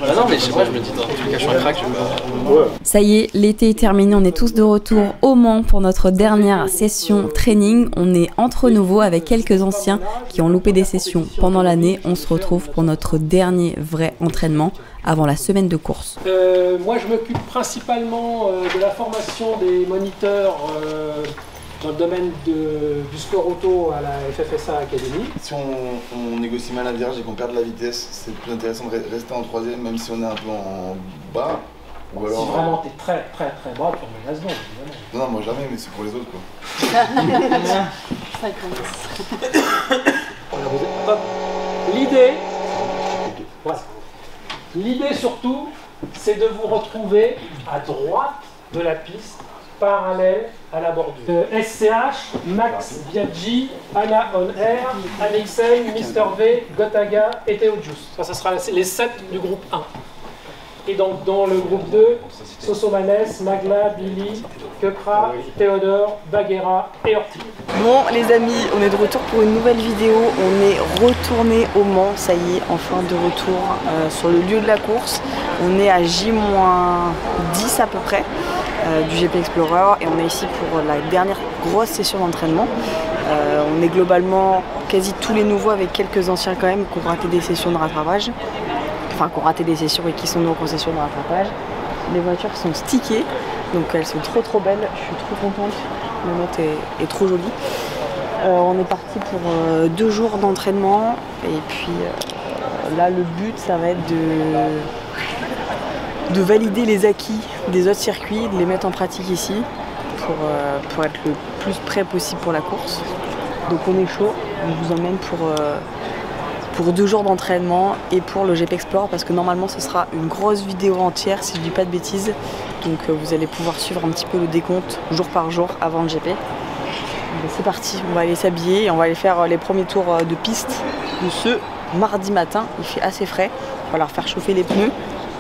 Bah non, mais je sais pas, je me dis dans tous les cas, je suis un crack, je vais pas... Ça y est, l'été est terminé, on est tous de retour au Mans pour notre dernière session training. On est entre nouveaux avec quelques anciens qui ont loupé des sessions pendant l'année. On se retrouve pour notre dernier vrai entraînement avant la semaine de course. Moi, je m'occupe principalement de la formation des moniteurs dans le domaine du sport auto à la FFSA Academy. Si on négocie mal la virage et qu'on perd de la vitesse, c'est plus intéressant de rester en troisième, même si on est un peu en bas. Ou alors, si vraiment t'es très bas, tu remets la seconde, évidemment. Non, moi jamais, mais c'est pour les autres quoi. L'idée surtout, c'est de vous retrouver à droite de la piste, parallèle à la bordure. SCH, Max Biaggi, Anna On Air, Alexei, Mister V, Gotaga et Théo Juice. Ça sera les 7 du groupe 1. Et donc dans le groupe 2, Sosomanes, Magla, Billy, Kepra, Théodore, Baguera et Ortiz. Bon les amis, on est de retour pour une nouvelle vidéo. On est retourné au Mans, ça y est, enfin de retour sur le lieu de la course. On est à J-10 à peu près du GP Explorer et on est ici pour la dernière grosse session d'entraînement. On est globalement quasi tous les nouveaux avec quelques anciens quand même qui ont raté des sessions de rattrapage. Enfin, qui ont raté des sessions et qui sont nos concessions de rattrapage. Les voitures sont stickées, donc elles sont trop belles. Je suis trop contente. Le note est trop jolie. On est parti pour 2 jours d'entraînement et puis là le but ça va être de valider les acquis des autres circuits, de les mettre en pratique ici pour être le plus prêt possible pour la course. Donc on est chaud, on vous emmène pour 2 jours d'entraînement et pour le GP Explorer parce que normalement ce sera une grosse vidéo entière si je dis pas de bêtises. Donc vous allez pouvoir suivre un petit peu le décompte jour par jour avant le GP. C'est parti, on va aller s'habiller et on va aller faire les premiers tours de piste de ce mardi matin. Il fait assez frais, on va leur faire chauffer les pneus.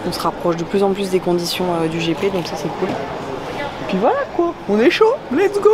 On se rapproche de plus en plus des conditions du GP, donc ça c'est cool. Et puis voilà quoi, on est chaud, let's go!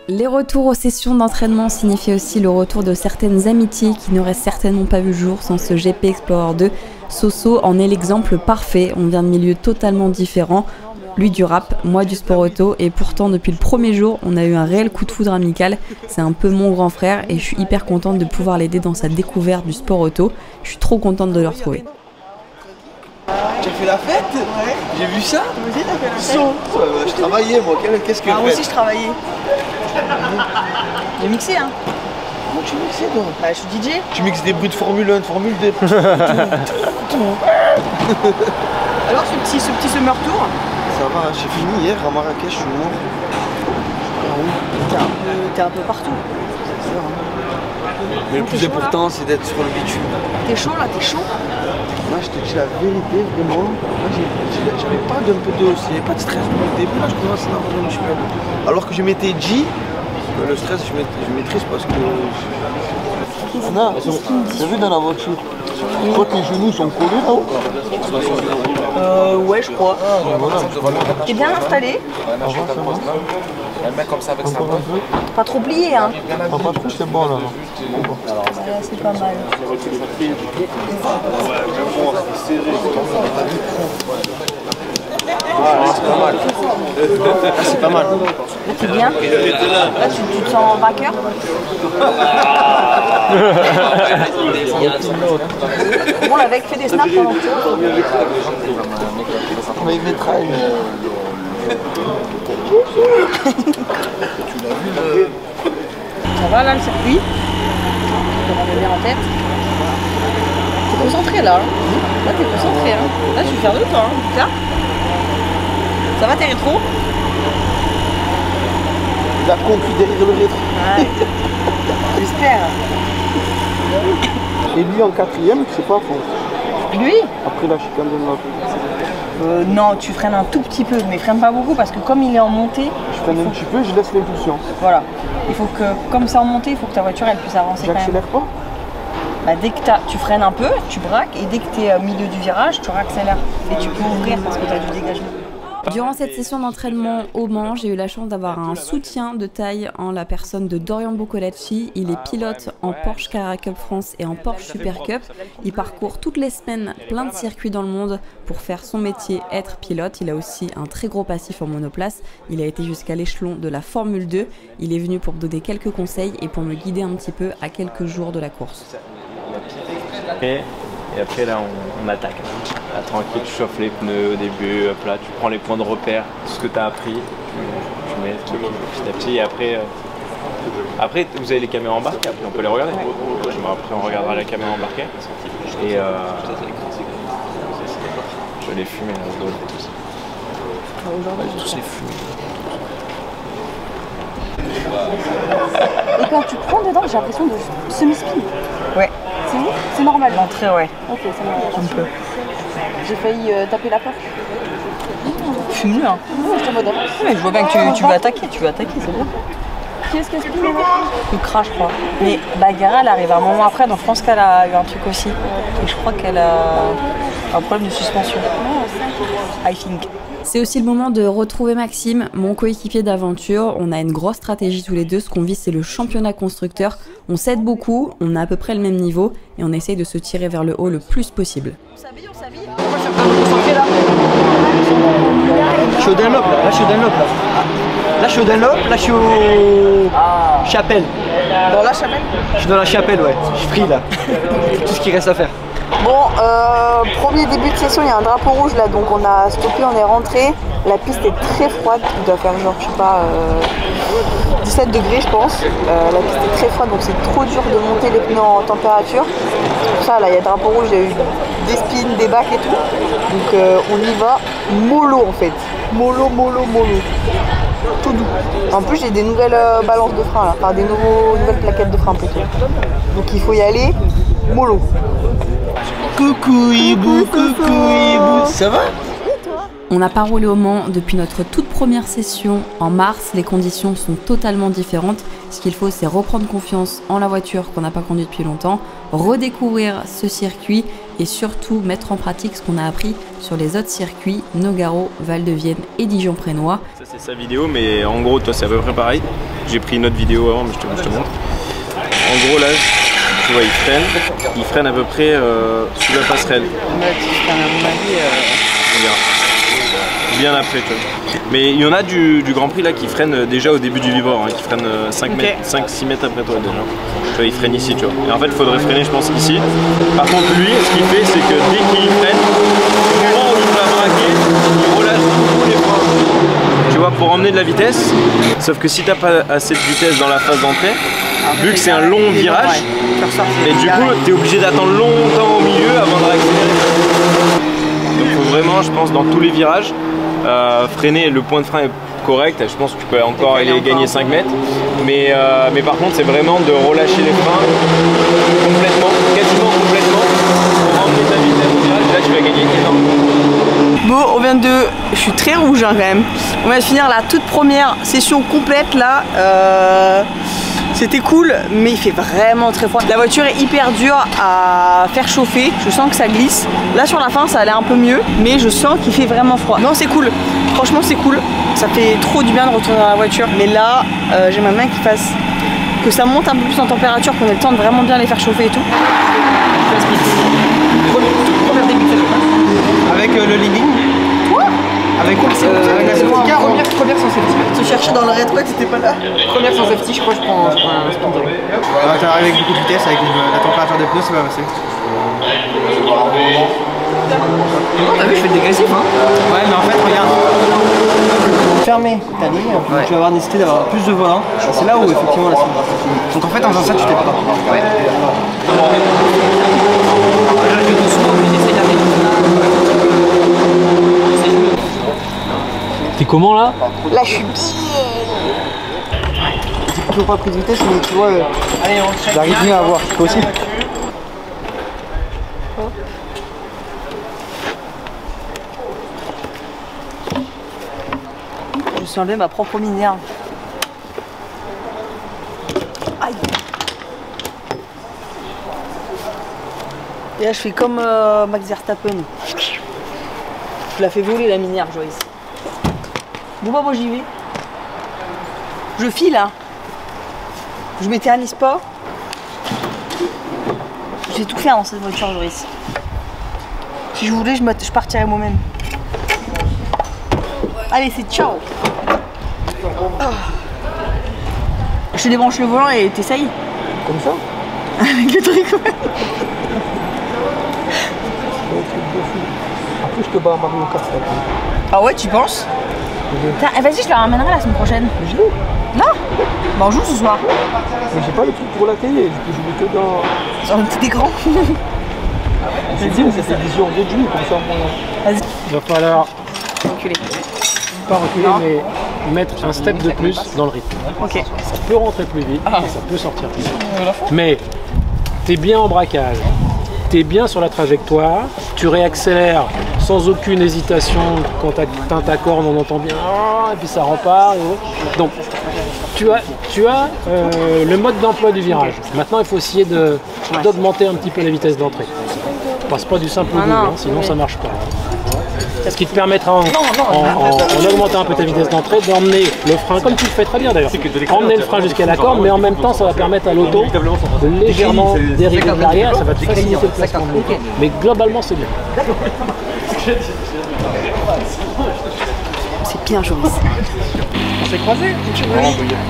Les retours aux sessions d'entraînement signifient aussi le retour de certaines amitiés qui n'auraient certainement pas vu le jour sans ce GP Explorer 2. Soso en est l'exemple parfait, on vient de milieux totalement différents, lui du rap, moi du sport auto, et pourtant depuis le premier jour on a eu un réel coup de foudre amical. C'est un peu mon grand frère et je suis hyper contente de pouvoir l'aider dans sa découverte du sport auto. Je suis trop contente de le retrouver. Tu as fait la fête? Ouais. J'ai vu ça. Toi aussi t'as fait la fête? Je travaillais moi, qu'est-ce que moi aussi je travaillais. J'ai mixé hein. Comment tu mixais toi? Bah je suis DJ. Tu mixes des bruits de Formule 1, de Formule 2. Alors ce petit summer tour? Ça va, j'ai fini hier à Marrakech, je suis mort. T'es un peu partout. Mais le plus important c'est d'être sur le bitume. T'es chaud là, t'es chaud? Moi je te dis la vérité, vraiment. Moi j'avais pas d'un peu de. Il n'y avait pas de stress depuis le début, là je commence à avoir un petit peu. Alors que je m'étais dit, le stress je maîtrise parce que. Non, t'as vu dans la voiture? Toi, tes genoux sont collés là-haut? Ouais, je crois. T'es bien installé. Elle met comme ça avec sa main. Pas trop plié, hein. Pas trop, c'est bon là. C'est pas mal. C'est pas mal. C'est pas mal. Là, t'es bien. Là, tu te sens vainqueur. Bon, avec fait des snaps pendant que tu vois. On va y mettre à Ça va là le circuit? Tu te bien en tête. T'es concentré là. Là t'es concentré. Hein. Là je suis fière de toi. Hein. Là. Ça va tes rétros? Il a conquis derrière le rétro. Ouais. J'espère. Et lui en quatrième, c'est pas faux. Lui? Après la chicane de Nord. Non, tu freines un tout petit peu, mais freine pas beaucoup parce que comme il est en montée, Je freine un petit peu, je laisse l'impulsion. voilà. Il faut que, comme c'est en montée, il faut que ta voiture elle puisse avancer quand même. J'accélère pas? Bah, dès que tu freines un peu, tu braques et dès que tu es au milieu du virage, tu réaccélères. Et tu peux ouvrir parce que tu as du dégagement. Durant cette session d'entraînement au Mans, j'ai eu la chance d'avoir un soutien de taille en la personne de Dorian Boccolacci. Il est pilote en Porsche Carrera Cup France et en Porsche Super Cup. Il parcourt toutes les semaines plein de circuits dans le monde pour faire son métier, être pilote. Il a aussi un très gros passif en monoplace. Il a été jusqu'à l'échelon de la Formule 2. Il est venu pour me donner quelques conseils et pour me guider un petit peu à quelques jours de la course. Et après là on attaque. Là, tranquille, tu chauffes les pneus au début, hop là, tu prends les points de repère, tout ce que tu as appris, tu mets petit à petit et après vous avez les caméras embarquées, après on peut les regarder. Après on regardera les caméras embarquées et je les fumer là, au dos et tout ça. Tous les fous. Et quand tu prends dedans, j'ai l'impression de semi-spin. Ouais. C'est où? C'est normal. L'entrée, ouais. Ok, c'est normal. Un peu. J'ai failli taper la porte. Je suis nul, hein. Ouais, je suis en mode avance. Mais je vois bien que tu vas attaquer, c'est bien. Qui est-ce qui a spin là? Le crash, je crois. Mais Bagheera, elle arrive un moment après, donc je pense qu'elle a eu un truc aussi. Et je crois qu'elle a un problème de suspension. I think. C'est aussi le moment de retrouver Maxime, mon coéquipier d'aventure. On a une grosse stratégie tous les deux. Ce qu'on vise, c'est le championnat constructeur. On s'aide beaucoup, on a à peu près le même niveau et on essaye de se tirer vers le haut le plus possible. On s'habille. Pourquoi je suis en train de me concentrer là? Je suis au Dunlop là, je suis au Dunlop là. Là je suis au Dunlop, là je suis au Chapelle. Dans la chapelle? Je suis dans la chapelle, ouais. Je suis pris là. Tout ce qu'il reste à faire. Bon, premier début de session, il y a un drapeau rouge là, donc on a stoppé, on est rentré. La piste est très froide, il doit faire genre, je sais pas, 17 degrés je pense. La piste est très froide, donc c'est trop dur de monter les pneus en température. C'est pour ça, là, il y a drapeau rouge, il y a eu des spins, des bacs et tout. Donc on y va mollo en fait. Mollo. Tout doux. En plus, j'ai des nouvelles balances de frein là, enfin des nouvelles plaquettes de frein plutôt. Donc il faut y aller mollo. Coucou Hibou, ça va? On n'a pas roulé au Mans depuis notre toute première session en mars. Les conditions sont totalement différentes. Ce qu'il faut, c'est reprendre confiance en la voiture qu'on n'a pas conduite depuis longtemps, redécouvrir ce circuit et surtout mettre en pratique ce qu'on a appris sur les autres circuits, Nogaro, Val-de-Vienne et Dijon-Prénois. Ça c'est sa vidéo, mais en gros toi c'est à peu près pareil. J'ai pris une autre vidéo avant, mais je te montre. En gros là, tu vois il freine à peu près sous la passerelle. Bien après, tu vois. Mais il y en a du Grand Prix là qui freinent déjà au début du vibreur, hein, qui freinent 5-6 mètres après toi déjà. Tu vois, il freine ici, tu vois. Et en fait, il faudrait freiner, je pense, ici. Par contre, lui, ce qu'il fait, c'est que dès qu'il freine, au moment où il va braquer, il relâche beaucoup les freins. Tu vois, pour emmener de la vitesse. Sauf que si t'as pas assez de vitesse dans la phase d'entrée, vu que c'est un long virage, et du coup, t'es obligé d'attendre longtemps au milieu avant de réaccélérer. Donc, il faut vraiment, je pense, dans tous les virages, freiner, le point de frein est correct, je pense que tu peux encore aller gagner 5 mètres, mais par contre c'est vraiment de relâcher les freins complètement, quasiment complètement, pour emmener ta vitesse au virage, là tu vas gagner énormément. Bon, on vient de... Je suis très rouge hein, quand même. On vient de finir la toute première session complète là. C'était cool, mais il fait vraiment très froid. La voiture est hyper dure à faire chauffer. Je sens que ça glisse. Là, sur la fin, ça allait un peu mieux, mais je sens qu'il fait vraiment froid. Non, c'est cool. Franchement, c'est cool. Ça fait trop du bien de retourner dans la voiture. Mais là, j'aimerais bien que ça monte un peu plus en température, qu'on ait le temps de vraiment bien les faire chauffer et tout. Avec le leading. Quoi? Avec quoi? Première sans safety. Tu cherchais dans le rétro et t'étais pas là. Première sans safety, je crois que je prends un spin direct. T'es arrivé avec beaucoup de vitesse, avec la température des pneus, c'est pas passé. T'as vu, je fais le dégressif, hein. Ouais, mais en fait, regarde. Fermer ta ligne, tu vas avoir nécessité d'avoir plus de volant. C'est là où effectivement la cible. Donc en fait, en faisant ça, tu t'es pas. Ouais. T'es comment là? Là, je suis bien. J'ai toujours pas pris de vitesse, mais tu vois, j'arrive mieux à voir. Toi aussi? Je me suis enlevé ma propre minerve. Aïe. Et là, je fais comme Max Verstappen. Je la fais voler la minerve, Joyce. Bon bah moi j'y vais. Je file hein. Je m'éternise pas. J'ai tout fait dans cette voiture, Joyce. Si je voulais, je partirais moi-même. Allez, c'est ciao. Je te débranche le volant et t'essayes. Comme ça? Avec le truc, ouais. En plus, je te bats à Mario Kart. Ah ouais, tu penses? Vas-y, je la ramènerai la semaine prochaine. Je l'ai. Là? Bah on joue ce soir. Mais j'ai pas le truc pour la télé, je peux jouer que dans... Sur un petit écran. C'est bien, c'est vision réduite comme ça. Vas-y. Il va falloir Reculer. pas reculer, Non. mais mettre un step de plus dans le rythme. Ok. Ça peut rentrer plus vite, et ça peut sortir plus vite. Mais t'es bien en braquage, t'es bien sur la trajectoire, tu réaccélères sans aucune hésitation. Quand t'atteins ta corne, on entend bien, et puis ça repart. Donc tu as le mode d'emploi du virage. Maintenant, il faut essayer d'augmenter un petit peu la vitesse d'entrée. On passe pas du simple au double, hein, sinon ça marche pas. Ce qui te permettra, en augmentant un peu ta vitesse d'entrée, d'emmener le frein, comme tu le fais très bien d'ailleurs, emmener le frein jusqu'à la corde, mais en même temps ça va permettre à l'auto de légèrement dériver de l'arrière, ça va te faciliter le placement de l'auto. Mais globalement c'est bien. C'est bien, Joris. On s'est croisés?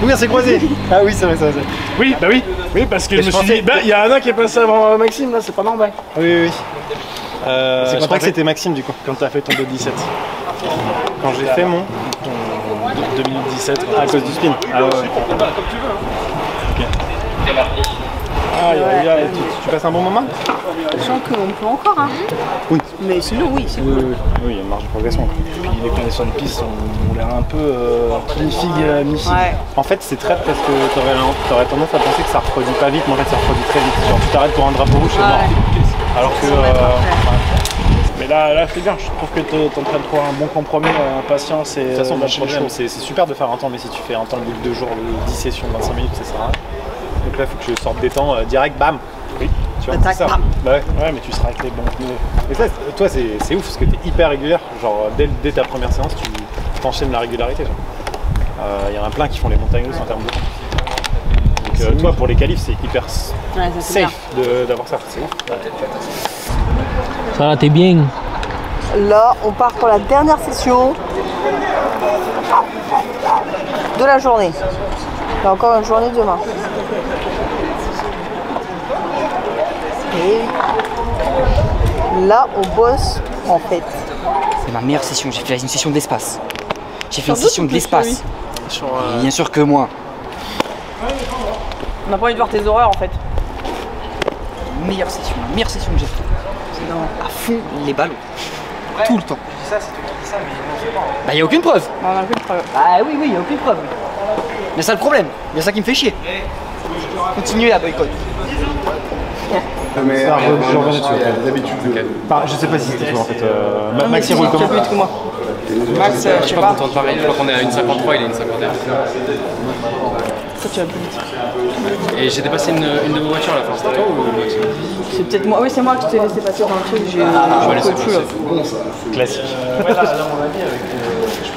Oui, on s'est croisés. Ah oui, c'est vrai, c'est vrai. Oui, bah oui. Oui, parce que je me suis dit, bah il y a Anna qui est passé avant Maxime là, c'est pas normal. Oui, oui. Je crois que c'était Maxime du coup. Quand t'as fait ton 2-17. Quand j'ai fait mon 2017 à cause du spin. Ah ouais. Ok. Tu passes un bon moment? Sachant qu'on peut encore, hein. Oui. Mais sinon, oui, c'est Oui, il y a une marge de progression. Puis les conditions de piste ont l'air un peu mi-figue, mi-figue. Ouais. En fait, c'est traite parce que t'aurais tendance à penser que ça refroidit pas vite, mais en fait, ça refroidit très vite. Genre, tu t'arrêtes pour un drapeau rouge, c'est mort. Alors que. Mais là, c'est bien. Je trouve que t'es en train de trouver un bon compromis, patience et. De toute façon, c'est super de faire un temps, mais si tu fais un temps au bout de 2 jours, 10 sessions, 25 minutes, ça sert à rien. Donc là, il faut que je sorte des temps direct, bam. Oui, tu vois, c'est ça. Bah ouais, mais tu seras avec les bons pneus. Et ça, toi, c'est ouf parce que t'es hyper régulière. Genre, dès ta première séance, tu t'enchaînes la régularité. Il y en a plein qui font les montagnes russes en termes de temps. Donc, toi, pour les qualifs, c'est hyper safe d'avoir ça. C'est ouf. Ça va, t'es bien. Là, on part pour la dernière session de la journée. Il y a encore une journée demain. Et là, on bosse en fait. C'est ma meilleure session, j'ai fait une session d'espace. J'ai fait une session de l'espace. Et bien sûr que moi. On n'a pas envie de voir tes horreurs en fait. Meilleure session que j'ai faite. C'est à fond les ballons. Tout le temps. Bah y a aucune preuve. On a aucune preuve. Ah oui, y a aucune preuve. Mais ça le problème, il y a ça qui me fait chier. Continuez à boycott. Mais d'habitude, je sais pas si c'était toi en fait. Max il roule comment? Max, je sais pas. Pareil, je crois qu'on est à 1,53, il est à 1,51. Pourquoi tu vas plus vite? Et j'ai dépassé une de vos voitures à la fin, c'était toi ou moi? C'est peut-être moi. Oui, c'est moi qui t'ai laissé passer dans le truc. Je vais laisser plus, passer. Classique.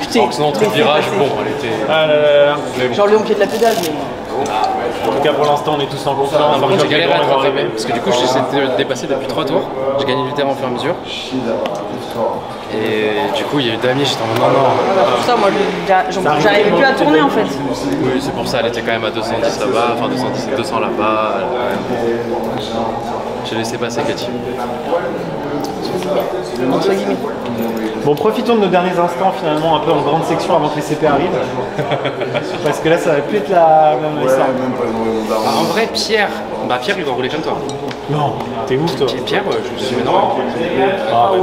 Putain, sinon, entre virage, bon, elle était. Ah là là là. Genre le pied de la pédale, mais. En tout cas, pour l'instant, on est tous en confiance. Par contre, j'ai galéré à te rattraper parce que du coup, j'essaie de dépasser depuis 3 tours. J'ai gagné du terrain au fur et à mesure. Et du coup, il y a eu Damien, j'étais en mode non. Putain, moi, j'arrivais plus à tourner en fait. Oui, c'est pour ça, elle était quand même à 210 là-bas, enfin 210 et 200 là-bas. J'ai laissé passer Cathy. Entre guillemets. Bon, profitons de nos derniers instants finalement un peu en grande section avant que les CP arrivent. Parce que là, ça va plus être la même histoire. En vrai, Pierre, il va rouler comme toi. Non, t'es ouf toi. Pierre, je me suis dit non.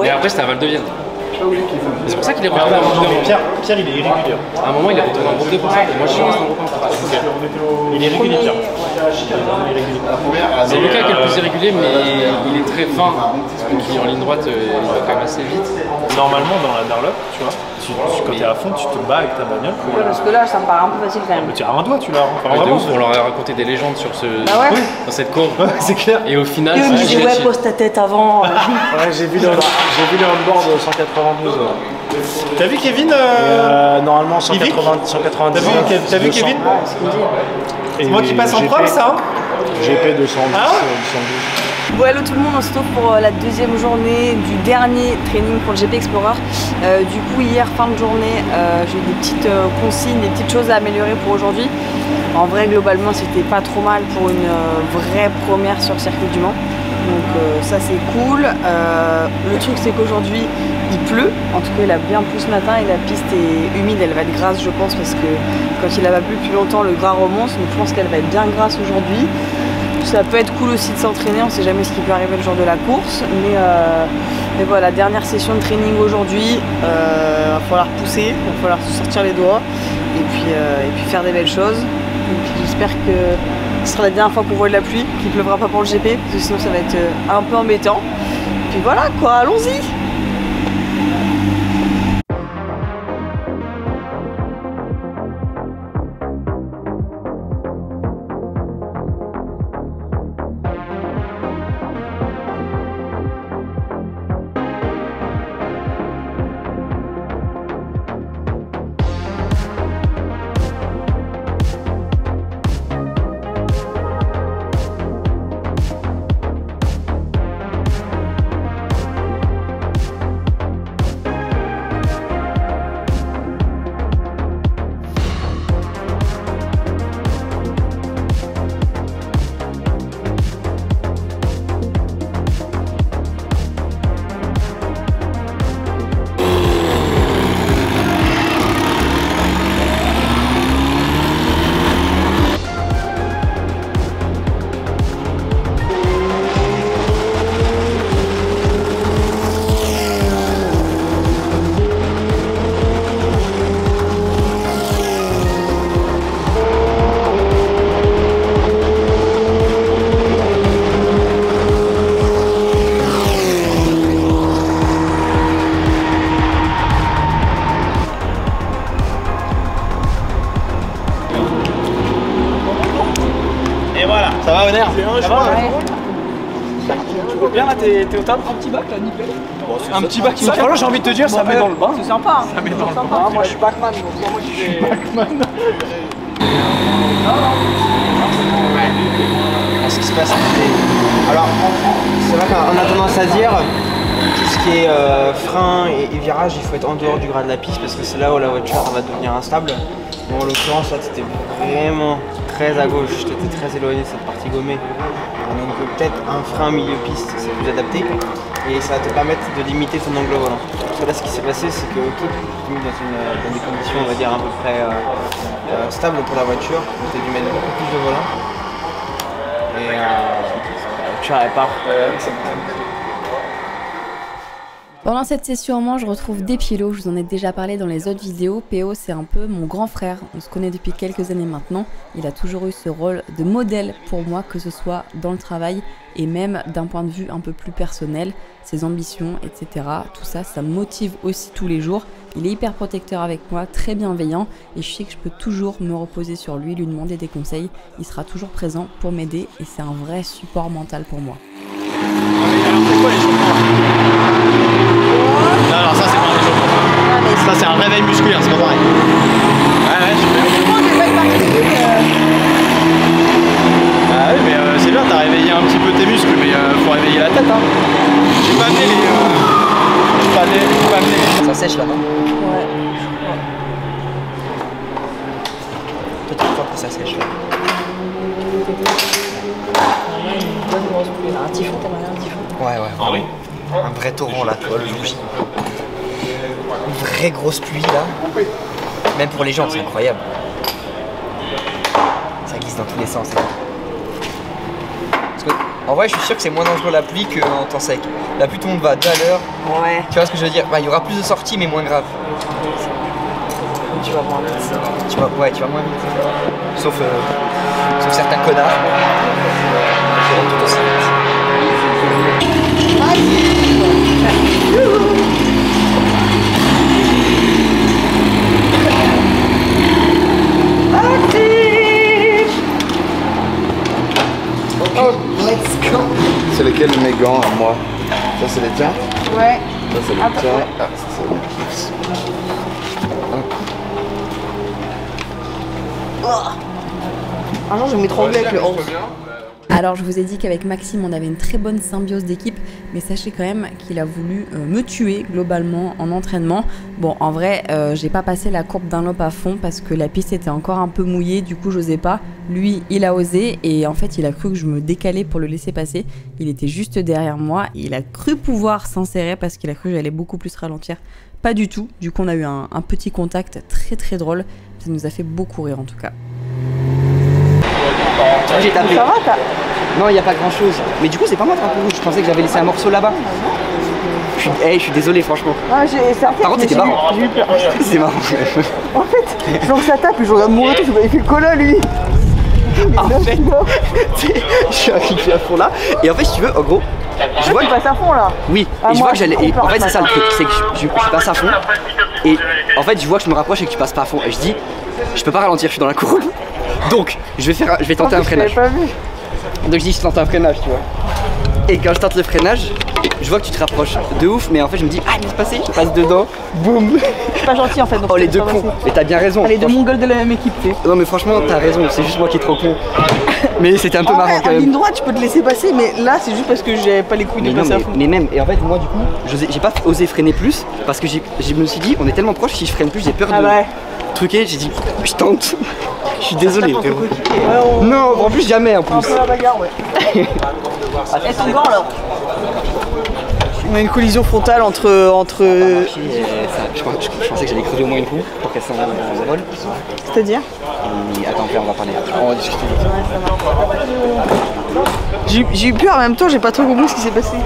Mais après, c'était à Val de Vienne. C'est pour ça qu'il est retourné en groupe 2. Pierre, il est irrégulier. À un moment, il est retourné en groupe 2 pour ça. Et moi, je suis resté en groupe 1. Il est régulier, Pierre. C'est Lucas qui est le plus irrégulier, mais il est très fin. Donc, en ligne droite, il va quand même assez vite. Normalement, dans la Darlop, tu vois, quand t'es à fond, tu te bats avec ta bagnole. Ouais, parce que là, ça me paraît un peu facile quand même. Tu as un doigt, tu l'as. On leur a raconté des légendes sur dans cette courbe. C'est clair. Et au final, ils me disaient ouais, pose ta tête avant. Ouais, j'ai vu le onboard 192. T'as vu Kevin Normalement 190. T'as vu Kevin? C'est moi qui passe en preuve, ça? GP 210. Bon, hello tout le monde, on se retrouve pour la deuxième journée du dernier training pour le GP Explorer. Du coup, hier, fin de journée, j'ai eu des petites consignes, des petites choses à améliorer pour aujourd'hui. En vrai, globalement, c'était pas trop mal pour une vraie première sur le circuit du Mans. Donc ça, c'est cool. Le truc, c'est qu'aujourd'hui, il pleut. En tout cas, il a bien plu ce matin et la piste est humide. Elle va être grasse, je pense, parce que quand il a pas plu depuis longtemps, le gras remonte. Donc je pense qu'elle va être bien grasse aujourd'hui. Ça peut être cool aussi de s'entraîner, on sait jamais ce qui peut arriver le jour de la course, mais voilà, dernière session de training aujourd'hui, va falloir pousser, il va falloir se sortir les doigts et puis faire des belles choses. J'espère que ce sera la dernière fois qu'on voit de la pluie, qu'il ne pleuvra pas pour le GP, parce que sinon ça va être un peu embêtant. Puis voilà quoi, allons-y! Ça va, Honneur? Ça va, Tu vois bien là, t'es au top? Un petit bac là, nickel. Un petit bac, ça, j'ai envie de te dire, ça met dans le bain. C'est sympa. Ça met dans le bain. Moi je suis Backman, donc moi je suis Backman. Ce qui se passe, alors c'est vrai qu'on a tendance à dire tout ce qui est frein et virage, il faut être en dehors du gras de la piste parce que c'est là où la voiture va devenir instable. Bon, en l'occurrence, là, t'étais vraiment très à gauche, t'étais très éloigné de cette partie gommée. Donc peut-être un frein milieu piste, c'est plus adapté et ça va te permettre de limiter ton angle volant. Parce que là, ce qui s'est passé, c'est que tu es dans des conditions, on va dire, à peu près stables pour la voiture. Tu as dû mettre beaucoup plus de volant. Et la voiture, elle part. Pendant cette session au Mans, je retrouve Depilo, je vous en ai déjà parlé dans les autres vidéos. PO, c'est un peu mon grand frère, on se connaît depuis quelques années maintenant. Il a toujours eu ce rôle de modèle pour moi, que ce soit dans le travail et même d'un point de vue un peu plus personnel, ses ambitions, etc. Tout ça, ça me motive aussi tous les jours. Il est hyper protecteur avec moi, très bienveillant et je sais que je peux toujours me reposer sur lui, lui demander des conseils. Il sera toujours présent pour m'aider et c'est un vrai support mental pour moi. Non, ça c'est pas un échauffement. Ça c'est un réveil musculaire, c'est pas pareil. Ouais, Ah oui, mais c'est bien, t'as réveillé un petit peu tes muscles, mais faut réveiller la tête. Hein. J'ai pas amené les. Ça sèche là-bas. Ouais. Toi, tu crois que ça sèche là. Un typhon, t'as mal à un typhon? Ouais. Ah oui. Un vrai torrent là, tu vois, le jour J. Une vraie grosse pluie là. Même pour les gens, c'est incroyable. Ça glisse dans tous les sens. Parce que, en vrai, je suis sûr que c'est moins dangereux la pluie qu'en temps sec. La pluie, tout le monde va 2 à l'heure. Ouais. Tu vois ce que je veux dire? Bah, il y aura plus de sorties, mais moins grave. Tu vas moins vite. Tu vas moins vite. Sauf certains connards. Qui vont tout aussi vite. C'est lesquels mes gants à moi? Ça c'est les tiens? Ouais. Ça c'est les tiens. Ah, ça c'est Un jour je vais m'étrangler avec le 11. Alors je vous ai dit qu'avec Maxime on avait une très bonne symbiose d'équipe, mais sachez quand même qu'il a voulu me tuer globalement en entraînement. Bon en vrai j'ai pas passé la courbe d'un lope à fond parce que la piste était encore un peu mouillée, du coup j'osais pas. Lui il a osé et en fait il a cru que je me décalais pour le laisser passer. Il était juste derrière moi, il a cru pouvoir s'insérer parce qu'il a cru que j'allais beaucoup plus ralentir. Pas du tout, du coup on a eu un petit contact très drôle, ça nous a fait beaucoup rire en tout cas. J'ai tapé. Ça va, t'as... Non, il n'y a pas grand chose. Mais du coup, c'est pas moi un peu rouge. Je pensais que j'avais laissé un morceau là-bas. Je suis désolé, franchement. Ah, Par contre, c'était marrant. J'ai eu peur. C'est marrant. En fait, je vois que ça tape et je regarde mon retour, il fait le cola lui. En fait, je suis arrivé à fond là. Et en fait, si tu veux, en gros, je vois que tu passes à fond là. Oui, Ah, et je moi, vois que j'allais. j'ai trop En peur, fait, c'est ça le truc, c'est que je passe à fond. Et en fait, je vois que je me rapproche et que tu passes pas à fond. Et je dis, je peux pas ralentir, je suis dans la courbe. Donc, je vais tenter un freinage. Pas vu. Donc, je dis, je tente un freinage, tu vois. Et quand je tente le freinage, je vois que tu te rapproches de ouf, mais en fait, je me dis, ah, il va se passer, je passe dedans, boum. Je suis pas gentil en fait. Donc Oh, les deux cons. Et t'as bien raison. Ah, les deux mongols de la même équipe, tu sais. Non, mais franchement, t'as raison, c'est juste moi qui est trop con. Mais c'était un peu En marrant vrai, quand en même. ligne droite, tu peux te laisser passer, mais là, c'est juste parce que j'avais pas les couilles de passer à fond. Mais même, et en fait, moi, du coup, j'ai pas osé freiner plus parce que je me suis dit, on est tellement proche, si je freine plus, j'ai peur de truquer. J'ai dit, je tente. Je suis désolé, frérot. Non, en plus, jamais en plus. Un peu la bagarre, ouais. Et ton gant là. On a une collision frontale entre... Je pensais que j'allais crever au moins une fois pour qu'elle s'envole. C'est-à-dire? Attends, on va parler. On va discuter. J'ai eu peur en même temps, j'ai pas trop compris ce qui s'est passé.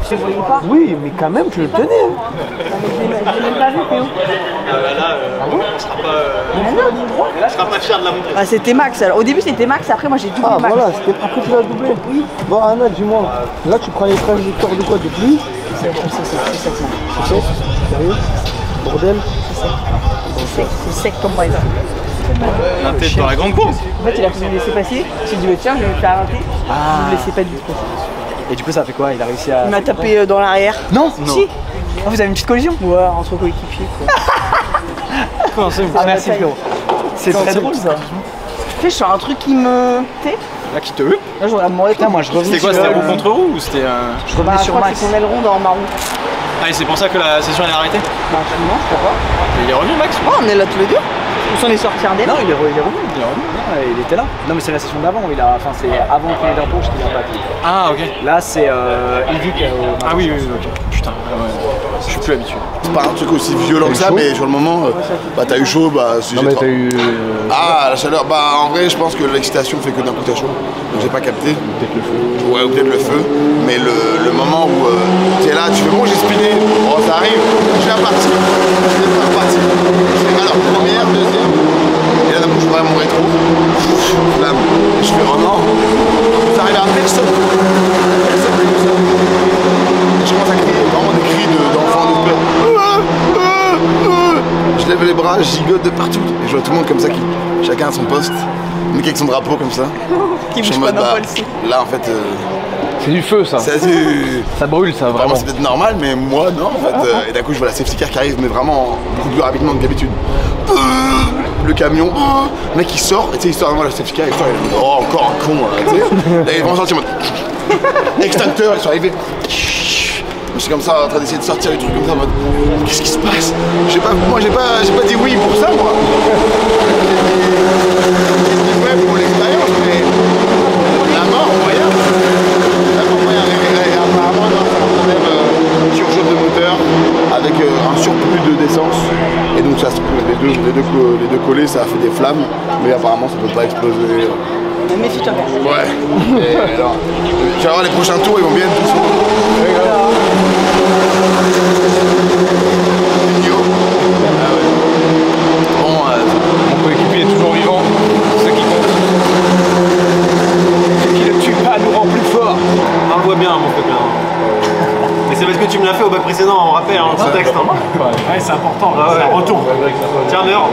Je te voyais pas. Oui, mais quand même, tu le tenais. J'ai même pas vu, Théo. Là, je serai pas fier de la montrer. Ah, c'était Max. Alors, au début, c'était Max, après, moi, j'ai doublé Ah Max. voilà, après tu l'as doublé. Oui. Bon Anna, dis-moi, là tu prends les trajectoires de quoi, de pluie? C'est sec, C'est sec? Sérieux? Bordel? c'est sec comme par exemple. La tête dans la grande courbe. En fait, il a voulu me laisser passer. J'ai dit, bah, tiens, je vais me faire arrêter. Je me laissais pas du tout passer. Et du coup ça fait quoi? Il a réussi à... Il m'a tapé dans l'arrière. Non. Si. Ah, vous avez une petite collision? Ouais, entre coéquipiers. Comment ça? Ah merci frérot. C'est très drôle ça. Tu sais, je sens un truc qui me... Tu sais? Là, qui te huppe. Là, je regarde mon état. Moi je revenais C'était quoi? C'était roue contre roue ou c'était. Je revenais sur Max. C'est son aileron dans ma roue. Ah, et c'est pour ça que la session elle est arrêtée? Bah, absolument, je sais pas. Il est revenu, Max? Oh, on est là tous les deux. On s'en est sortis un Non, délai. il est revenu. Il était là. Non mais c'est la session d'avant, enfin c'est avant qu'il ait d'embauche qu'il a battu. Ah, ok. Là c'est Yvick Ah oui, ok. Putain, je suis plus habitué. C'est pas un truc aussi violent que ça, mais sur le moment, bah t'as eu chaud, bah si Non, mais t'as eu. Ah, la chaleur, bah en vrai, je pense que l'excitation fait que d'un coup t'as chaud. Donc j'ai pas capté. Peut-être le feu. Ouais, ou peut-être le feu. Mais le moment où t'es là, tu fais bon, j'ai spiné, oh ça arrive, je vais repartir. Je vais repartir. Je fais alors première, deuxième. Et là d'un coup je vois mon rétro. Flamme. Et je fais oh non. Ça arrive à personne. Et je commence à crier, vraiment des cris d'enfants de peur. caméra gigote de partout. Et je vois tout le monde comme ça, chacun à son poste. Le mec avec son drapeau comme ça. Qui bouge pas n'importe quoi. Là en fait... c'est du feu ça. Ça brûle ça vraiment. C'est peut-être normal mais moi non en fait. Et d'un coup je vois la safety car qui arrive mais vraiment beaucoup plus rapidement que d'habitude. Le camion, le mec il sort, et tu sais il sort avant la safety car, il sort, il dit oh encore un con là, tu sais. Là ils vont sortir en mode extincteur, ils sont arrivés. Je suis comme ça en train d'essayer de sortir les trucs comme ça en mode qu'est-ce qui se passe? Moi j'ai pas dit oui pour ça moi. J'ai dit ouais pour l'expérience mais la mort moyen. Apparemment non, c'est un problème surchauffe de moteur avec un surplus d'essence et donc ça, les deux collés ça a fait des flammes mais apparemment ça peut pas exploser. Méfie-toi. Ouais. Et alors, tu vas voir les prochains tours ils vont bien être tous. Bon, mon coéquipier est toujours vivant, c'est ce qui compte. Ce qui ne tue pas nous rend plus fort. On voit bien, mon copain. Mais c'est parce que tu me l'as fait au bac précédent, on rappelle, hein, ce texte. Hein. Ouais, c'est important, là, c'est un retour. Tiens, meurs.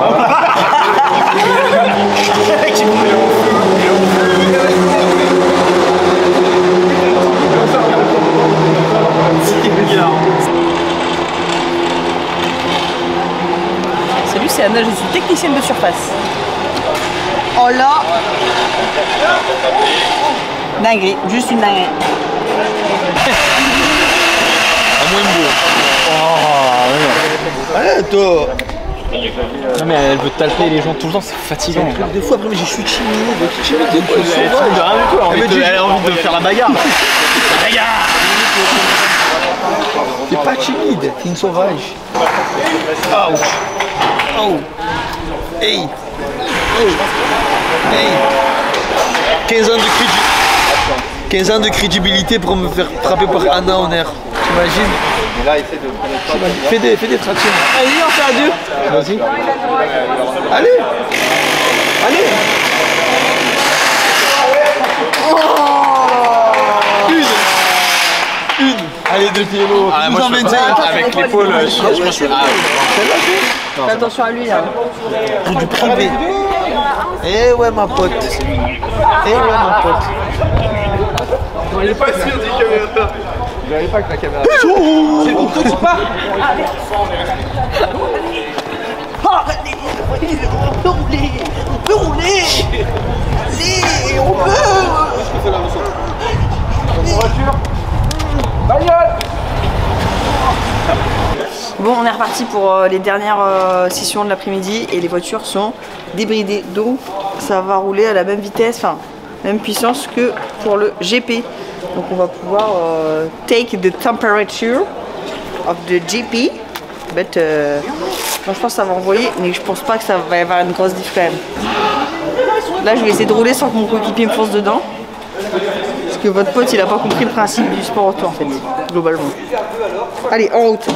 Salut, c'est Anna, je suis technicienne de surface. Oh là! Dinguerie, juste une dinguerie. Allez, toi! Non mais elle veut taper les gens tout le temps, c'est fatigant. Des fois après mais j'ai chute chimie, Elle a envie de faire la bagarre. La bagarre. T'es pas timide, t'es une sauvage. Oh. Oh. Hey. Oh. Hey. 15 ans de crédibilité pour me faire frapper par Anna en air. T'imagines? Mais là, essaie de Fais des tractions. Allez, on fait à deux. Vas-y. Allez. Allez. Une. Allez, deux pieds l'autre. Ah, moi, avec l'épaule, je suis là. Fais attention à lui là. Pour du privé. Eh ouais ma pote. Eh ouais ma pote. Il est pas sûr du caméra. Il n'arrive pas avec la caméra. C'est bon, tu pars. On peut rouler. Allez, on peut. Bon, on est reparti pour les dernières sessions de l'après-midi et les voitures sont débridées. Donc ça va rouler à la même vitesse, enfin même puissance que pour le GP. Donc on va pouvoir take the temperature of the GP. But moi, je pense que ça va envoyer, mais je pense pas que ça va y avoir une grosse diff quand même. Là je vais essayer de rouler sans que mon coéquipier me fonce dedans. Parce que votre pote il a pas compris le principe du sport auto en fait, globalement. Allez, en route.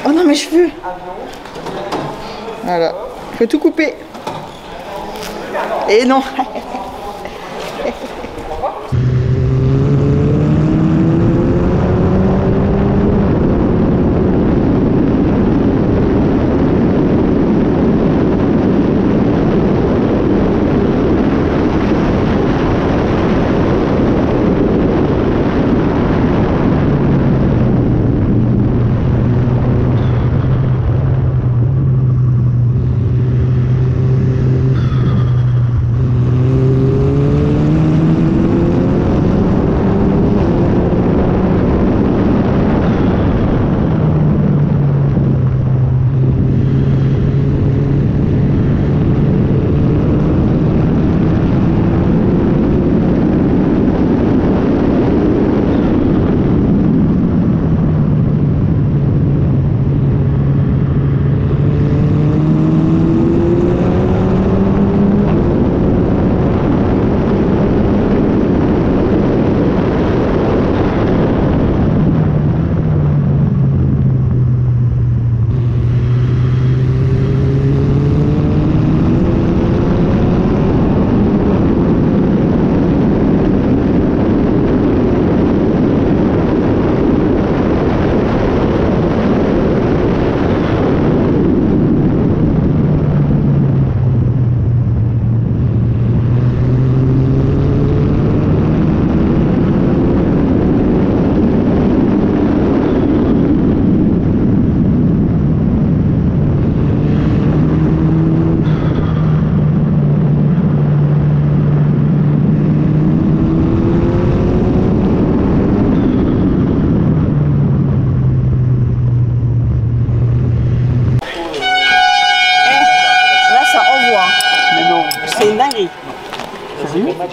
Oh non mes cheveux. Voilà. Faut tout couper. Et non.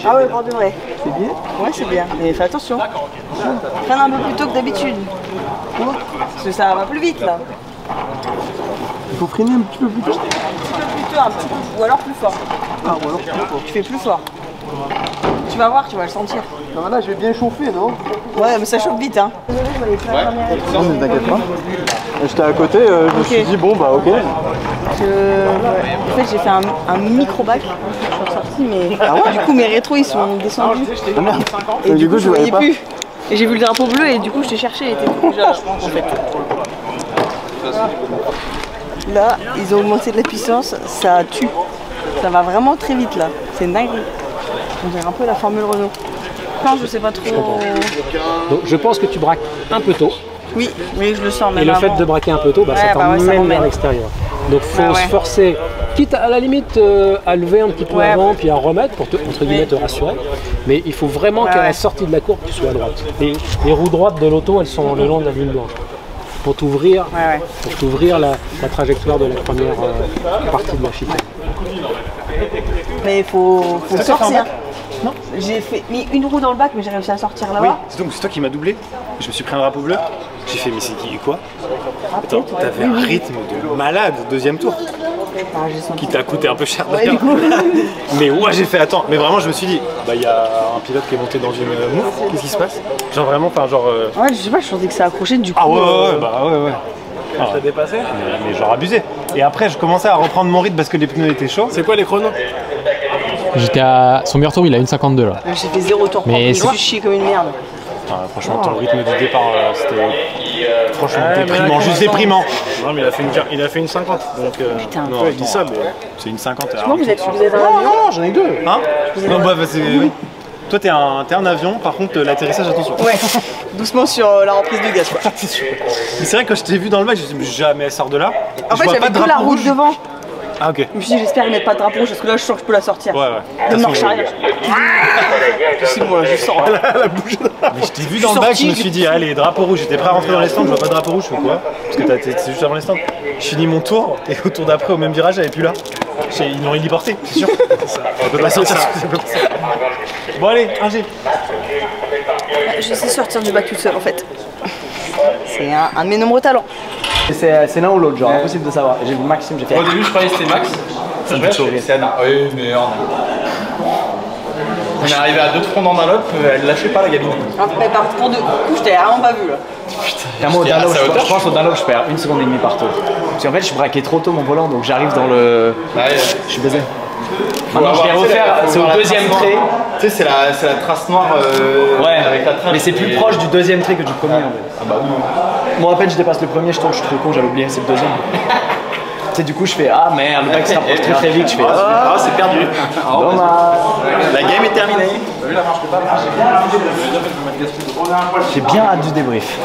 Ah ouais, pour de vrai. C'est bien? Ouais, c'est bien. Mais fais attention. Freine un peu plus tôt que d'habitude. Parce que ça va plus vite là. Il faut freiner un petit peu plus tôt. Un petit peu plus tôt, un petit peu. Ou alors plus fort. Ah, ou alors plus fort. Tu fais plus fort. Tu vas voir, tu vas le sentir. Non, là, je vais bien chauffer, non? Ouais, mais ça chauffe vite, hein. Désolé, je voulais faire la première étape. Non, mais t'inquiète pas. J'étais à côté, je me suis dit, bon, bah, ok. En fait, j'ai fait un micro-bac. Je suis ressortie, mais du coup, mes rétros, ils sont descendus. Ah merde. Et du coup, je voyais plus. Et j'ai vu le drapeau bleu, et du coup, je t'ai cherché, et était déjà là, en fait. Là, ils ont augmenté de la puissance, ça tue. Ça va vraiment très vite, là. C'est une dinguerie. On dirait un peu la Formule Renault. Non, je sais pas trop. Donc, je pense que tu braques un peu tôt. Oui, je le sens. Et le fait de braquer un peu tôt, ça t'emmène vers l'extérieur. Donc il faut se forcer, quitte à la limite à lever un petit peu avant, puis à remettre pour entre guillemets te rassurer. Mais il faut vraiment qu'à la sortie de la courbe, tu sois à droite. Les roues droites de l'auto, elles sont le long de la ligne blanche. Pour t'ouvrir la trajectoire de la première partie de la chicane. Mais il faut sortir. Non. J'ai mis une roue dans le bac, mais j'ai réussi à sortir là-bas. Oui, c'est toi qui m'as doublé. Je me suis pris un drapeau bleu. J'ai fait, mais c'est quoi? Attends, t'avais un rythme de malade, deuxième tour. Qui t'a coûté un peu cher d'ailleurs. Mais ouais, j'ai fait, attends, mais vraiment, je me suis dit, bah, il y a un pilote qui est monté dans une mouffe, qu'est-ce qui se passe? Genre vraiment, enfin, genre. Ouais, je sais pas, je sentais que ça accrochait du coup. Ah ouais, bah ouais. Ah, je t'ai dépassé? Mais genre abusé. Et après, je commençais à reprendre mon rythme parce que les pneus étaient chauds. C'est quoi les chronos? J'étais à son meilleur tour, il a 1,52 là. J'ai fait 0 tour, mais je suis chier comme une merde. Ah, franchement, ton rythme du départ, c'était franchement déprimant, juste déprimant. Non, mais il a fait une 50. Donc, non, il dit ça, mais c'est une 50. Comment vous êtes un avion? Non, j'en ai deux. Hein? Non, bah, oui. Toi, t'es un avion, par contre, l'atterrissage, attention. Ouais, doucement sur la reprise de gaz, quoi. Mais c'est vrai que quand je t'ai vu dans le match, je me suis dit, jamais elle sort de là. En fait, j'avais que la route devant. Ah, ok. Je me suis dit, j'espère qu'ils mettent pas de drapeau, parce que là, je sens que je peux la sortir. Ouais. De marche arrière. C'est bon, là, je sors. La bouche. Mais je t'ai vu dans le bac, je me suis dit, allez, drapeau rouge. J'étais prêt à rentrer dans les stands, je vois pas de drapeau rouge, je fais quoi? Parce que c'est juste avant les stands. Je finis mon tour, et au tour d'après, au même virage, j'avais plus là. Ils l'ont héliporté, c'est sûr. On peut pas sortir. Bon, allez, un G. Je sais sortir du bac toute seule, en fait. C'est un de mes nombreux talents. C'est l'un ou l'autre, genre impossible de savoir. J'ai vu Maxime, j'ai fait. Au début, je croyais que c'était Max. Ça me fait sourire. C'est Anna. Oui, mais on est arrivé à 2 troncs dans Dunlop, elle lâchait pas la gamine. Mais par contre, de coup, je t'avais vraiment pas vu là. Putain. Moi, au Dunlop, je pense au Dunlop, je perds 1 seconde et demie par tour. Parce qu'en fait, je braquais trop tôt mon volant, donc j'arrive dans le. Je suis baisé. Maintenant, je vais refaire, c'est au deuxième trait. Tu sais, c'est la trace noire avec la trace. Mais c'est plus proche du deuxième trait que du premier en fait. Ah bah oui. Moi, à peine je dépasse le premier, je tombe, je suis trop con, j'avais oublié, c'est le deuxième. Tu sais, du coup, je fais ah merde, le mec se rapproche très vite, je fais ah, c'est perdu. La game est terminée. J'ai bien hâte du débrief.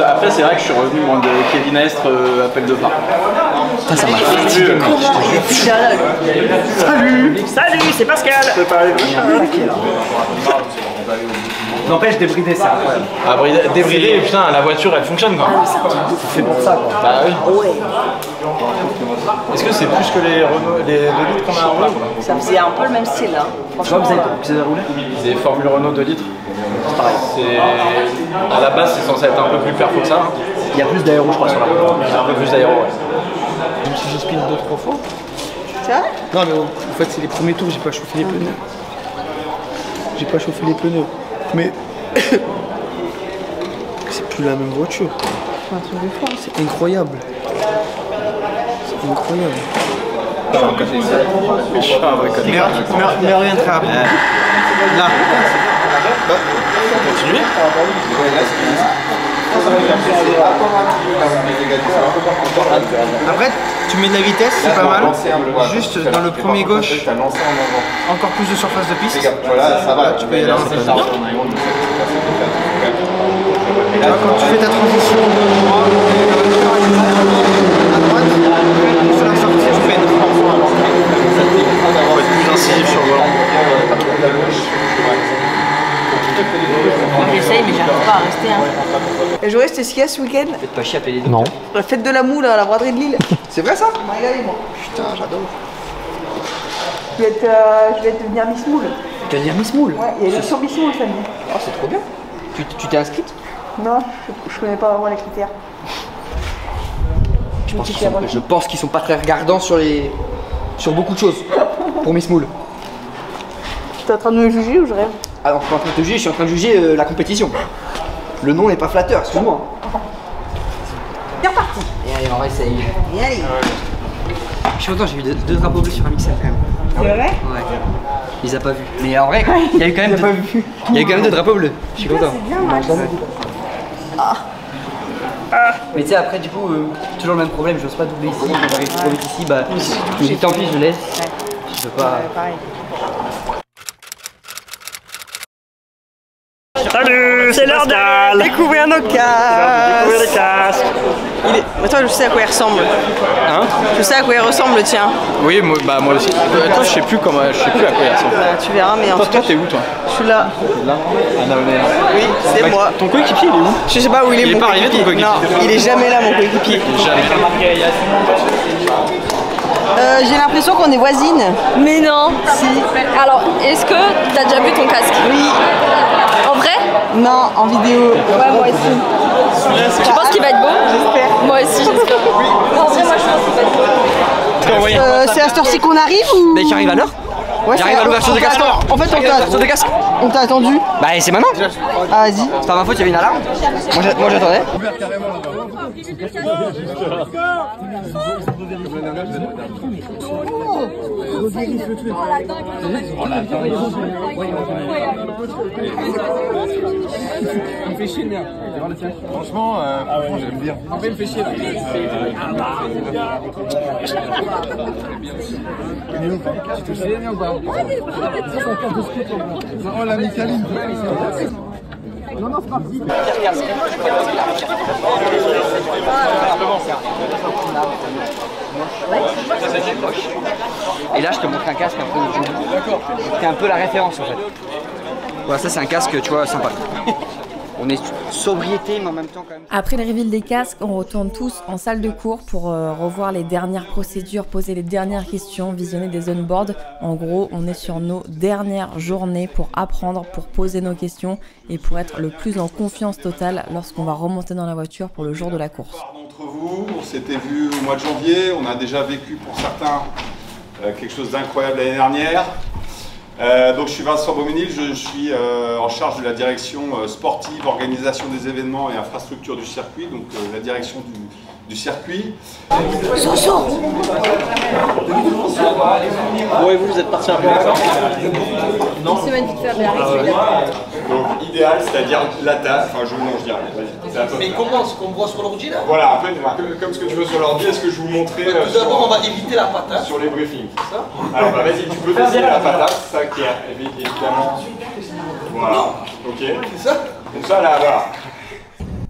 Après, c'est vrai que je suis revenu moi, de Kevin Estre, appel de phare. Ça m'a fatigué, mec. Salut, c'est Pascal. N'empêche, débridé, c'est incroyable. Ah, débridé, putain, la voiture elle fonctionne quoi. C'est fait pour ça quoi. Bah oui. Est-ce que c'est plus que les Renault, les 2 litres qu'on a en là? Ça faisait un peu le même style là. Franchement, vous avez roulé? Des Formule Renault 2 litres. C'est pareil. À la base, c'est censé être un peu plus perfo que ça. Il y a plus d'aéro, je crois, sur la route. Il y a un peu plus d'aéro, ouais. Je me suis juste spin 2-3 fois. C'est vrai? Non, mais en fait, c'est les premiers tours, j'ai pas chauffé les pneus. Mais c'est plus la même voiture. C'est un truc de fou. C'est incroyable. C'est incroyable. Mais rien très rapide. Là. Continuez. Après, tu mets de la vitesse, c'est pas mal. Juste dans le premier gauche, encore plus de surface de piste. Là, tu peux y aller. Et là, quand tu fais ta transition de droite, à droite, sur la sortie, tu fais une plus incisif sur le volant. Moi j'essaye mais j'arrive pas à rester. La journée c'était ce qu'il y a ce week-end? Faites pas chier à payer les Non. La fête de la moule à la braderie de Lille. C'est vrai ça? Je m'a régalé moi. Putain, j'adore. Je vais devenir Miss Moule. tu vas dire Miss Moule. Ouais, il y a les sur Miss Moule samedi. Oh, c'est trop bien. Tu t'es inscrite? Non, je connais pas vraiment les critères. Je pense qu'ils sont pas très regardants sur beaucoup de choses pour Miss Moule. T'es en train de me juger ou je rêve? Ah non, je suis pas en train de te juger, je suis en train de juger la compétition. Le nom n'est pas flatteur, excuse-moi. C'est reparti. Et allez, on réessaye. Et allez. Je suis content, j'ai vu deux drapeaux bleus sur un mixel quand même. C'est vrai? Ouais. Il les a pas vus. Mais en vrai, il y a eu quand même deux drapeaux bleus. Je suis content. C'est bien, Max. Mais tu sais, après, du coup, toujours le même problème, j'ose pas doubler ici. Quand j'arrive trop vite ici, bah, je me dis tant pis, je laisse. Je veux pas. Pareil. Salut, c'est l'heure de Découvrir nos casques. découvrir les casques. Mais toi, je sais à quoi il ressemble. Hein? Je sais à quoi il ressemble le tien. Oui, moi aussi. Toi, je sais plus à quoi il ressemble. Bah, tu verras, mais en tout cas. Toi, t'es où toi? Je suis là. Là. Ah non, mais... Oui, c'est moi. Ton coéquipier, il est où? Je sais pas où il est. Il est pas arrivé ton coéquipier? Non, il est jamais là, mon coéquipier. J'ai l'impression qu'on est voisines. Mais non. Si. Alors, est-ce que t'as déjà vu ton casque? Oui. En vrai? Non, en vidéo. Ouais, moi aussi. Tu penses qu'il va être beau? J'espère. Moi aussi, j'espère. En vrai, moi je pense qu'il va être beau. C'est à cette heure-ci qu'on arrive ou? Dès qu'il arrive à l'heure? Ouais, j'arrive à l'ouverture des casques. En fait, on t'a attendu. Bah, c'est maintenant. Ah, vas-y. C'est pas ma faute, il y avait une alarme. Moi j'attendais. Il me fait chier le mien. Franchement, j'aime bien. Il me fait chier là. Tu touches les miens ou pas? Oh la Micaline. Non, non, c'est pas possible. Et là, je te montre un casque un peu joli. C'est un peu la référence en fait. Voilà, ça c'est un casque, tu vois, sympa. On est sobriété, mais en même temps quand même. Après le reveal des casques, on retourne tous en salle de cours pour revoir les dernières procédures, poser les dernières questions, visionner des onboards. En gros, on est sur nos dernières journées pour apprendre, pour poser nos questions et pour être le plus en confiance totale lorsqu'on va remonter dans la voiture pour le jour de la course. D'entre vous, on s'était vu au mois de janvier, on a déjà vécu pour certains quelque chose d'incroyable l'année dernière. Donc je suis Vincent Beauménil, je suis en charge de la direction sportive, organisation des événements et infrastructure du circuit, donc la direction du circuit. Soso. Bon, et vous êtes parti un peu d'accord? Non. C'est magnifique, faire bien. Donc idéal, c'est-à-dire la tasse, enfin je dirais. Mais comment? Ce qu'on voit sur l'ordi là? Voilà, un peu comme ce que tu veux sur l'ordi, est-ce que je vous montrer tout d'abord, on va éviter la patate. Sur les briefings, c'est ça? Alors bah, vas-y, tu peux dessiner la patate, ça qui est évidemment. Voilà, ok. C'est ça? Donc ça là, voilà.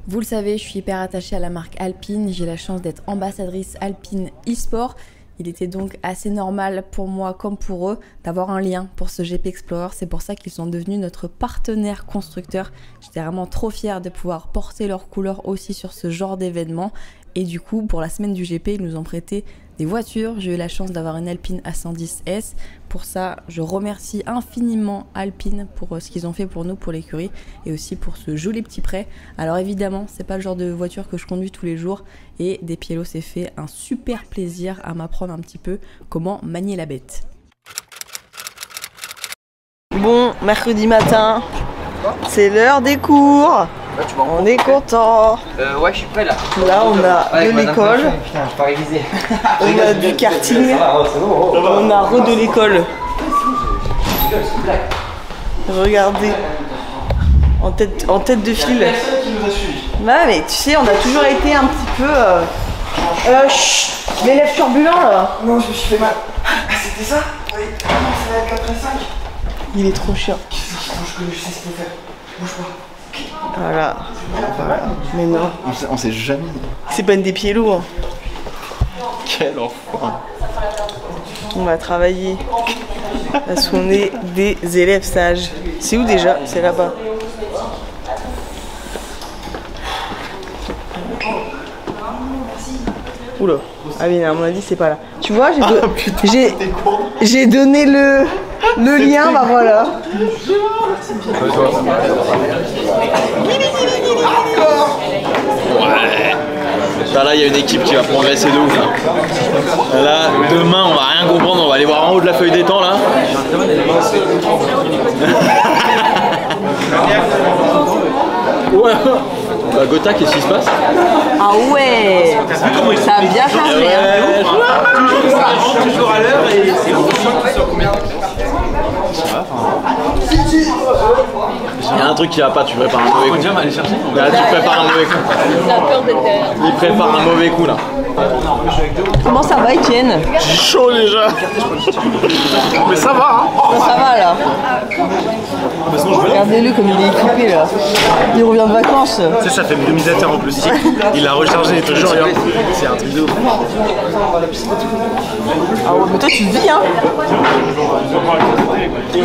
Vous le savez, je suis hyper attachée à la marque Alpine, j'ai la chance d'être ambassadrice Alpine e-sport. Il était donc assez normal pour moi comme pour eux d'avoir un lien pour ce GP Explorer. C'est pour ça qu'ils sont devenus notre partenaire constructeur. J'étais vraiment trop fière de pouvoir porter leurs couleurs aussi sur ce genre d'événement. Et du coup, pour la semaine du GP, ils nous ont prêté des voitures. J'ai eu la chance d'avoir une Alpine A110S. Pour ça, je remercie infiniment Alpine pour ce qu'ils ont fait pour nous, pour l'écurie, et aussi pour ce joli petit prêt. Alors évidemment, c'est pas le genre de voiture que je conduis tous les jours, et des Piello s'est fait un super plaisir à m'apprendre un petit peu comment manier la bête. Bon, mercredi matin, c'est l'heure des cours. On est content. Ouais, je suis prêt là. Là, on a de l'école. Putain, je pas révisé. On a du karting. On a de l'école. Regardez. En tête de file. Bah, mais tu sais, on a toujours été un petit peu. Chut, l'élève turbulent là. Non, je me suis fait mal. Ah, c'était ça? Oui. Ah non, ça va être 4 et 5. Il est trop chiant. Je sais ce qu'il faut faire. Bouge pas. Voilà. Mais non. On sait jamais. C'est pas une des pieds lourds. Quel enfant. On va travailler. Parce qu'on est des élèves sages. C'est où déjà? C'est là-bas. Oula. Ah oui, à mon avis, c'est pas là. Tu vois, j'ai donné le lien, bah voilà. Ouais. Là, il y a une équipe qui va progresser de ouf. Là, demain, on va rien comprendre. On va aller voir en haut de la feuille des temps là. Ouais. Bah, Gotha, qu'est-ce qui se passe? Ah ouais, ça a bien chargé. Ouais, toujours à l'heure et c'est il y a un truc qui va pas, tu prépares un mauvais coup. Là, tu prépares un mauvais coup. Il prépare un mauvais coup là. Comment ça va, Etienne? J'ai chaud déjà. Mais ça va hein. Ça va là. Regardez-le comme il est équipé là. Il revient de vacances. Tu sais, ça fait 2007 en plus. Il l'a rechargé et toujours rien. C'est un truc de ouf. Ah ouais, mais toi tu vis hein.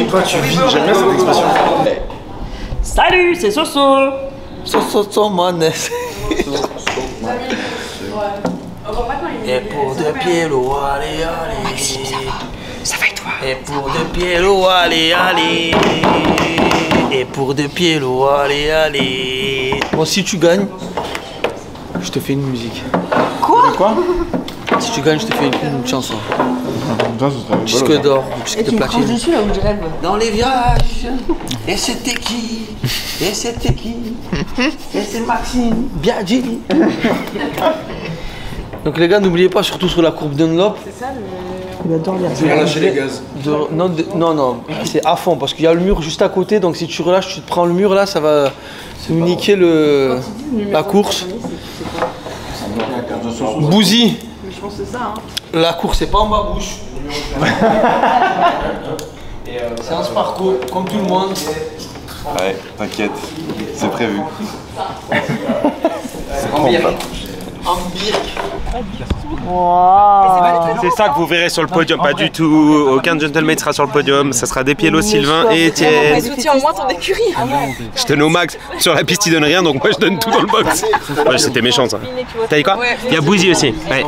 Toi tu vis, j'aime bien cette expression. Salut, c'est Soso. Soso, man. Et pour deux pieds, l'eau, allez, allez. Maxime, ça va et toi? Et pour deux pieds, l'eau, allez, allez. Et pour deux pieds, l'eau, allez, allez. Bon, si tu gagnes, je te fais une musique. Quoi? Si tu gagnes, je te fais une chanson. Disque d'or, disque de platine. Dessus là où je rêve. Dans les virages, et c'était qui? Et c'était qui? Et c'est Maxime Biaggi. Donc les gars, n'oubliez pas, surtout sur la courbe Dunlop. C'est ça le... Il adore bien. Tu vas relâcher les gaz. Non, c'est à fond parce qu'il y a le mur juste à côté. Donc si tu relâches, tu te prends le mur là, ça va nous niquer la course. Bouzy. Je pense que c'est ça. Hein. La course, c'est pas en ma bouche. C'est un parcours, comme tout le monde. Ouais, t'inquiète, c'est prévu. Wow. C'est ça que vous verrez sur le podium, pas du tout. Aucun gentleman sera sur le podium. Ça sera Despiello, Sylvain et Etienne. Soutiens au moins ton écurie. Je tenais au max. Sur la piste, il donne rien, donc moi je donne tout dans le box. Ouais, c'était méchant ça. T'as dit quoi? Il y a Bouzy aussi. Ouais.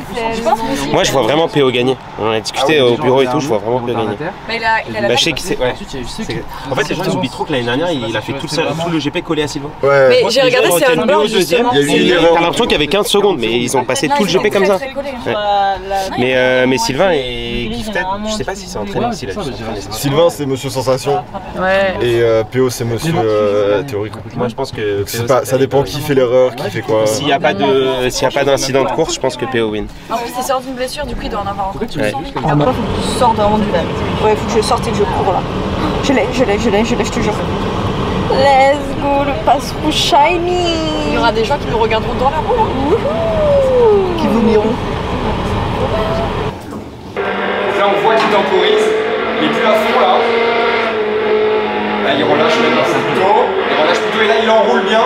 Moi je vois vraiment PO gagner. On a discuté au bureau et tout, je vois vraiment PO gagner. Bah, je sais que c'est. Ouais. En fait, les gens ils oublient trop que l'année dernière il a fait tout le GP collé à Sylvain. Ouais. Mais j'ai regardé, c'est un board justement. T'as l'impression qu'il y avait 15 secondes, mais ils ont passé tout le GP comme ça. Ouais. Mais Sylvain est gifted, je sais pas si c'est entraîné aussi là. Sylvain c'est Monsieur Sensation. Ouais. Et PO c'est Monsieur Théorique. Moi je pense que ça dépend qui fait l'erreur, qui fait quoi. S'il n'y a pas d'incident de course, je pense que PO win. En plus il sort d'une blessure, du coup il doit en avoir encore. Et après faut que tu sortes vraiment du lab. Ouais, faut que je sorte et que je cours là. Je l'ai, je te jure. Let's go, le passe-roue shiny. Il y aura des gens qui nous regarderont dans la roue là. Qui vomiront. Là on voit qu'il temporise, il est plus à fond là. Là il relâche maintenant plutôt, et là il enroule bien.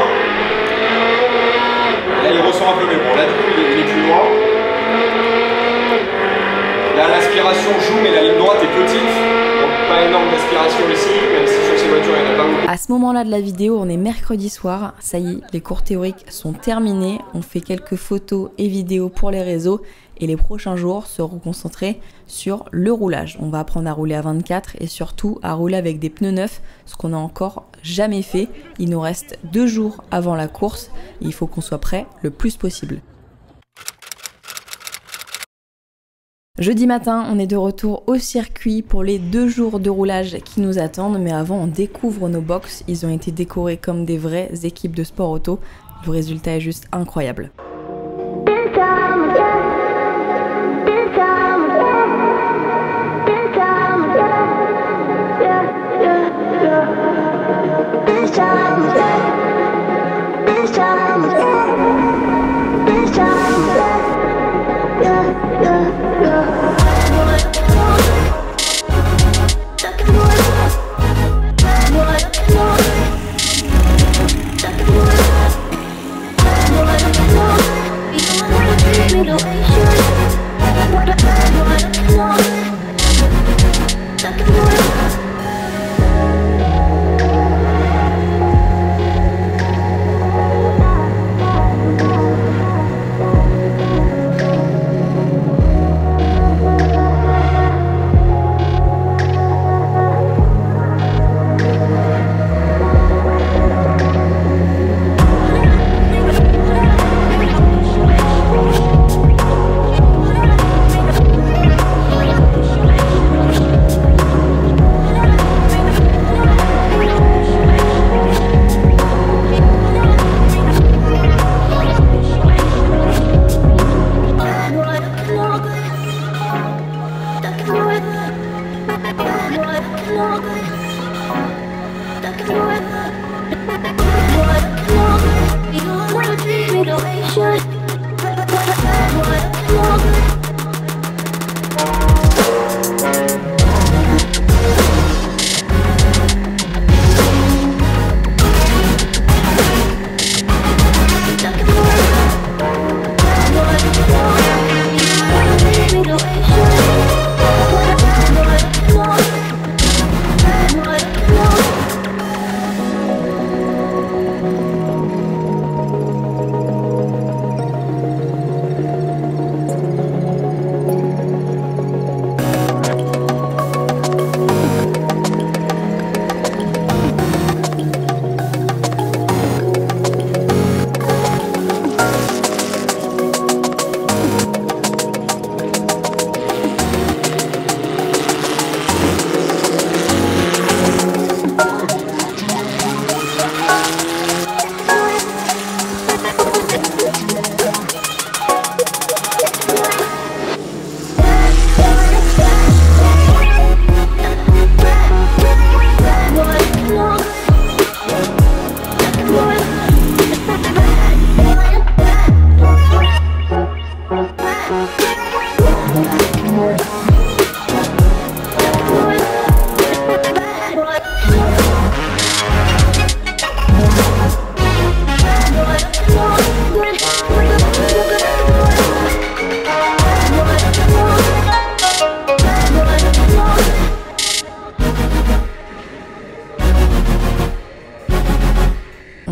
Là il ressort un peu mais bon, là du coup il est plus loin. Là l'aspiration joue mais la ligne droite est petite, donc pas énorme d'aspiration ici, même si sur ces voitures il n'y en a pas beaucoup. À ce moment-là de la vidéo, on est mercredi soir, ça y est, les cours théoriques sont terminés, on fait quelques photos et vidéos pour les réseaux et les prochains jours seront concentrés sur le roulage. On va apprendre à rouler à 24 et surtout à rouler avec des pneus neufs, ce qu'on n'a encore jamais fait. Il nous reste 2 jours avant la course et il faut qu'on soit prêt le plus possible. Jeudi matin, on est de retour au circuit pour les 2 jours de roulage qui nous attendent, mais avant on découvre nos box. Ils ont été décorés comme des vraies équipes de sport auto. Le résultat est juste incroyable. What?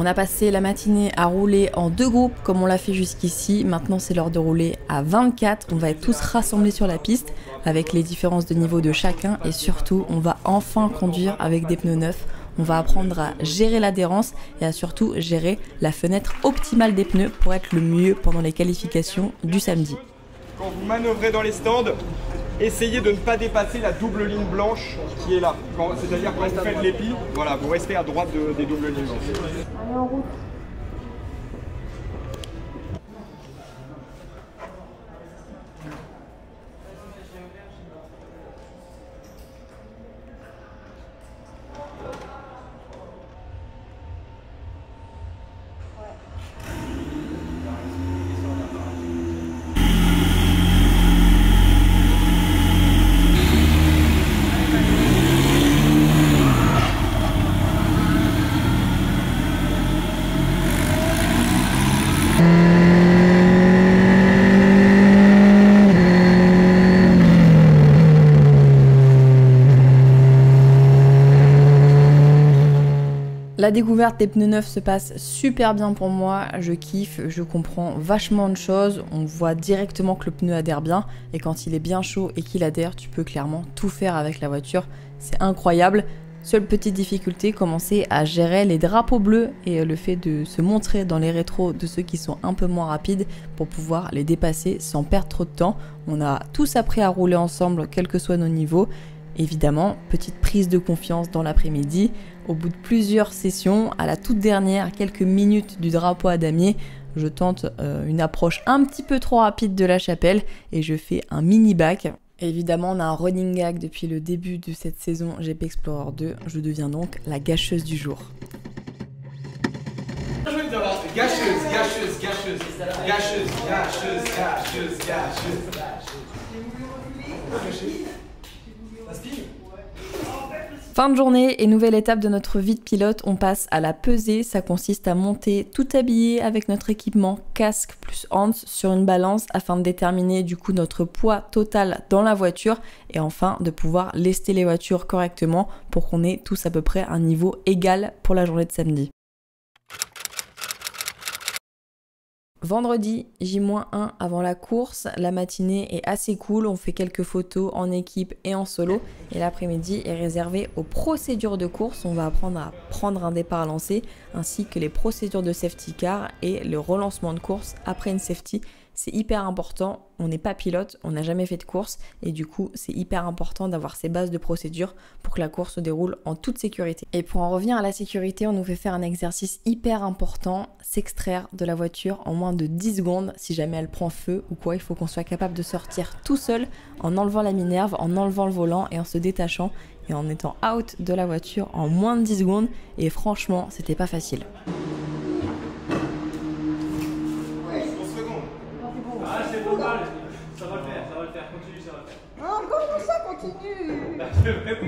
On a passé la matinée à rouler en 2 groupes comme on l'a fait jusqu'ici. Maintenant c'est l'heure de rouler à 24. On va être tous rassemblés sur la piste avec les différences de niveau de chacun et surtout on va enfin conduire avec des pneus neufs. On va apprendre à gérer l'adhérence et à surtout gérer la fenêtre optimale des pneus pour être le mieux pendant les qualifications du samedi. Quand vous manœuvrez dans les stands, essayez de ne pas dépasser la double ligne blanche qui est là. C'est-à-dire quand vous faites l'épi, voilà, vous restez à droite des doubles lignes blanches. Allez en route. La découverte des pneus neufs se passe super bien pour moi, je kiffe, je comprends vachement de choses, on voit directement que le pneu adhère bien et quand il est bien chaud et qu'il adhère, tu peux clairement tout faire avec la voiture, c'est incroyable. Seule petite difficulté, commencer à gérer les drapeaux bleus et le fait de se montrer dans les rétros de ceux qui sont un peu moins rapides pour pouvoir les dépasser sans perdre trop de temps. On a tous appris à rouler ensemble quel que soit nos niveaux. Évidemment, petite prise de confiance dans l'après-midi. Au bout de plusieurs sessions, à la toute dernière, quelques minutes du drapeau à damier, je tente une approche un petit peu trop rapide de la chapelle et je fais un mini back. Évidemment, on a un running gag depuis le début de cette saison GP Explorer 2. Je deviens donc la gâcheuse du jour. Fin de journée et nouvelle étape de notre vie de pilote, on passe à la pesée. Ça consiste à monter tout habillé avec notre équipement casque plus hands sur une balance afin de déterminer du coup notre poids total dans la voiture et enfin de pouvoir lester les voitures correctement pour qu'on ait tous à peu près un niveau égal pour la journée de samedi. Vendredi, J-1 avant la course, la matinée est assez cool, on fait quelques photos en équipe et en solo et l'après-midi est réservé aux procédures de course, on va apprendre à prendre un départ lancé ainsi que les procédures de safety car et le relancement de course après une safety. C'est hyper important, on n'est pas pilote, on n'a jamais fait de course et du coup c'est hyper important d'avoir ces bases de procédure pour que la course se déroule en toute sécurité. Et pour en revenir à la sécurité, on nous fait faire un exercice hyper important, s'extraire de la voiture en moins de 10 secondes. Si jamais elle prend feu ou quoi, il faut qu'on soit capable de sortir tout seul en enlevant la minerve, en enlevant le volant et en se détachant et en étant out de la voiture en moins de 10 secondes et franchement c'était pas facile. Ça va le faire, continue, ça va le faire. Non, comment ça continue?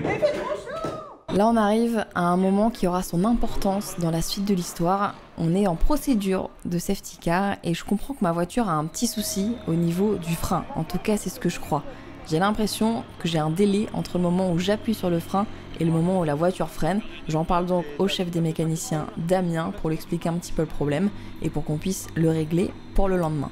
Mais fais trop chaud. Là on arrive à un moment qui aura son importance dans la suite de l'histoire. On est en procédure de safety car et je comprends que ma voiture a un petit souci au niveau du frein. En tout cas c'est ce que je crois. J'ai l'impression que j'ai un délai entre le moment où j'appuie sur le frein et le moment où la voiture freine. J'en parle donc au chef des mécaniciens, Damien, pour lui expliquer un petit peu le problème et pour qu'on puisse le régler pour le lendemain.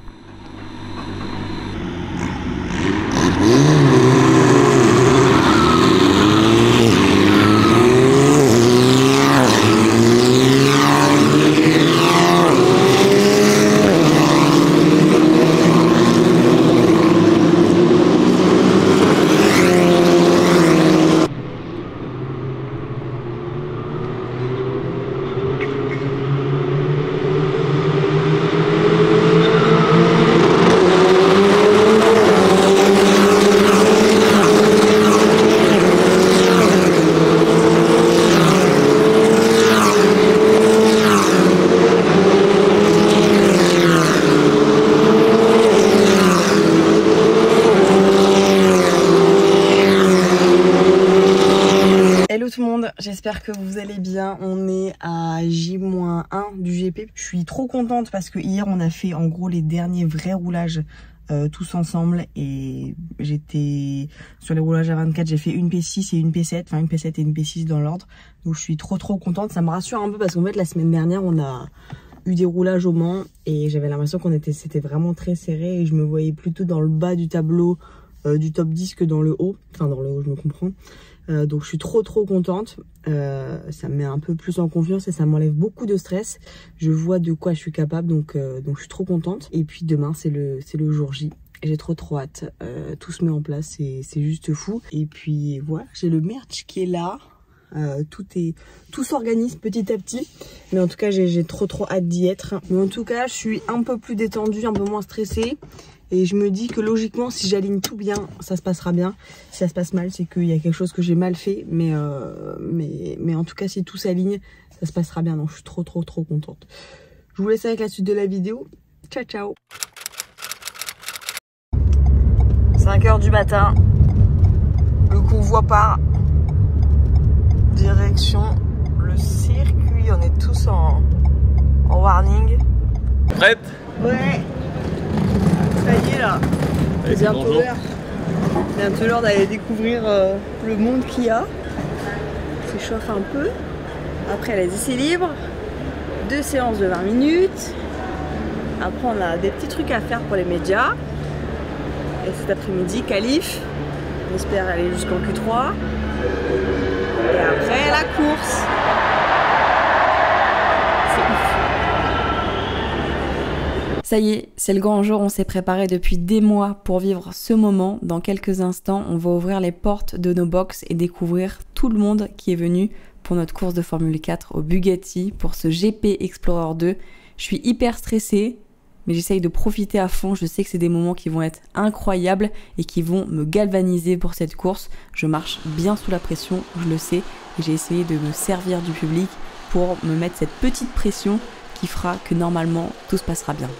J'espère que vous allez bien. On est à J-1 du GP. Je suis trop contente parce que hier on a fait en gros les derniers vrais roulages tous ensemble, et j'étais sur les roulages à 24, j'ai fait une P6 et une P7, enfin une P7 et une P6 dans l'ordre, donc je suis trop contente. Ça me rassure un peu parce qu'en fait la semaine dernière on a eu des roulages au Mans et j'avais l'impression c'était vraiment très serré et je me voyais plutôt dans le bas du tableau du top 10 que dans le haut, enfin dans le haut je me comprends. Donc je suis trop contente, ça me met un peu plus en confiance et ça m'enlève beaucoup de stress. Je vois de quoi je suis capable, donc je suis trop contente. Et puis demain c'est le jour J, j'ai trop hâte, tout se met en place, c'est juste fou. Et puis voilà, j'ai le merch qui est là, tout s'organise petit à petit, mais en tout cas j'ai trop hâte d'y être. Mais en tout cas je suis un peu plus détendue, un peu moins stressée. Et je me dis que logiquement, si j'aligne tout bien, ça se passera bien. Si ça se passe mal, c'est qu'il y a quelque chose que j'ai mal fait. Mais en tout cas, si tout s'aligne, ça se passera bien. Donc je suis trop contente. Je vous laisse avec la suite de la vidéo. Ciao, ciao. 5 h du matin. Le convoi part. Direction le circuit. On est tous en warning. Prête? Ouais. Ça y est là, c'est bientôt l'heure d'aller découvrir le monde qu'il y a. On s'échauffe un peu. Après les essais libres, 2 séances de 20 minutes. Après on a des petits trucs à faire pour les médias. Et cet après-midi, qualif. On espère aller jusqu'en Q3. Et après la course. Ça y est, c'est le grand jour, on s'est préparé depuis des mois pour vivre ce moment. Dans quelques instants, on va ouvrir les portes de nos box et découvrir tout le monde qui est venu pour notre course de Formule 4 au Bugatti, pour ce GP Explorer 2. Je suis hyper stressée, mais j'essaye de profiter à fond. Je sais que c'est des moments qui vont être incroyables et qui vont me galvaniser pour cette course. Je marche bien sous la pression, je le sais, et j'ai essayé de me servir du public pour me mettre cette petite pression qui fera que normalement tout se passera bien.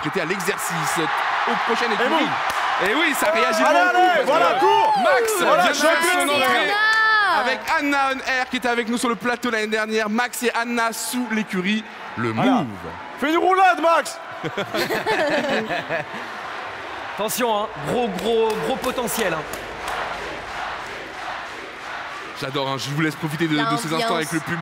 Prêté à l'exercice aux prochaines écuries. Et oui, ça réagit beaucoup. Voilà, cours. Max voilà, vient de faire son entrée avec Anna On Air qui était avec nous sur le plateau l'année dernière. Max et Anna sous l'écurie Le Move. Fais une roulade, Max. Attention, hein, gros potentiel. Hein. J'adore, hein, je vous laisse profiter de ces instants avec le public.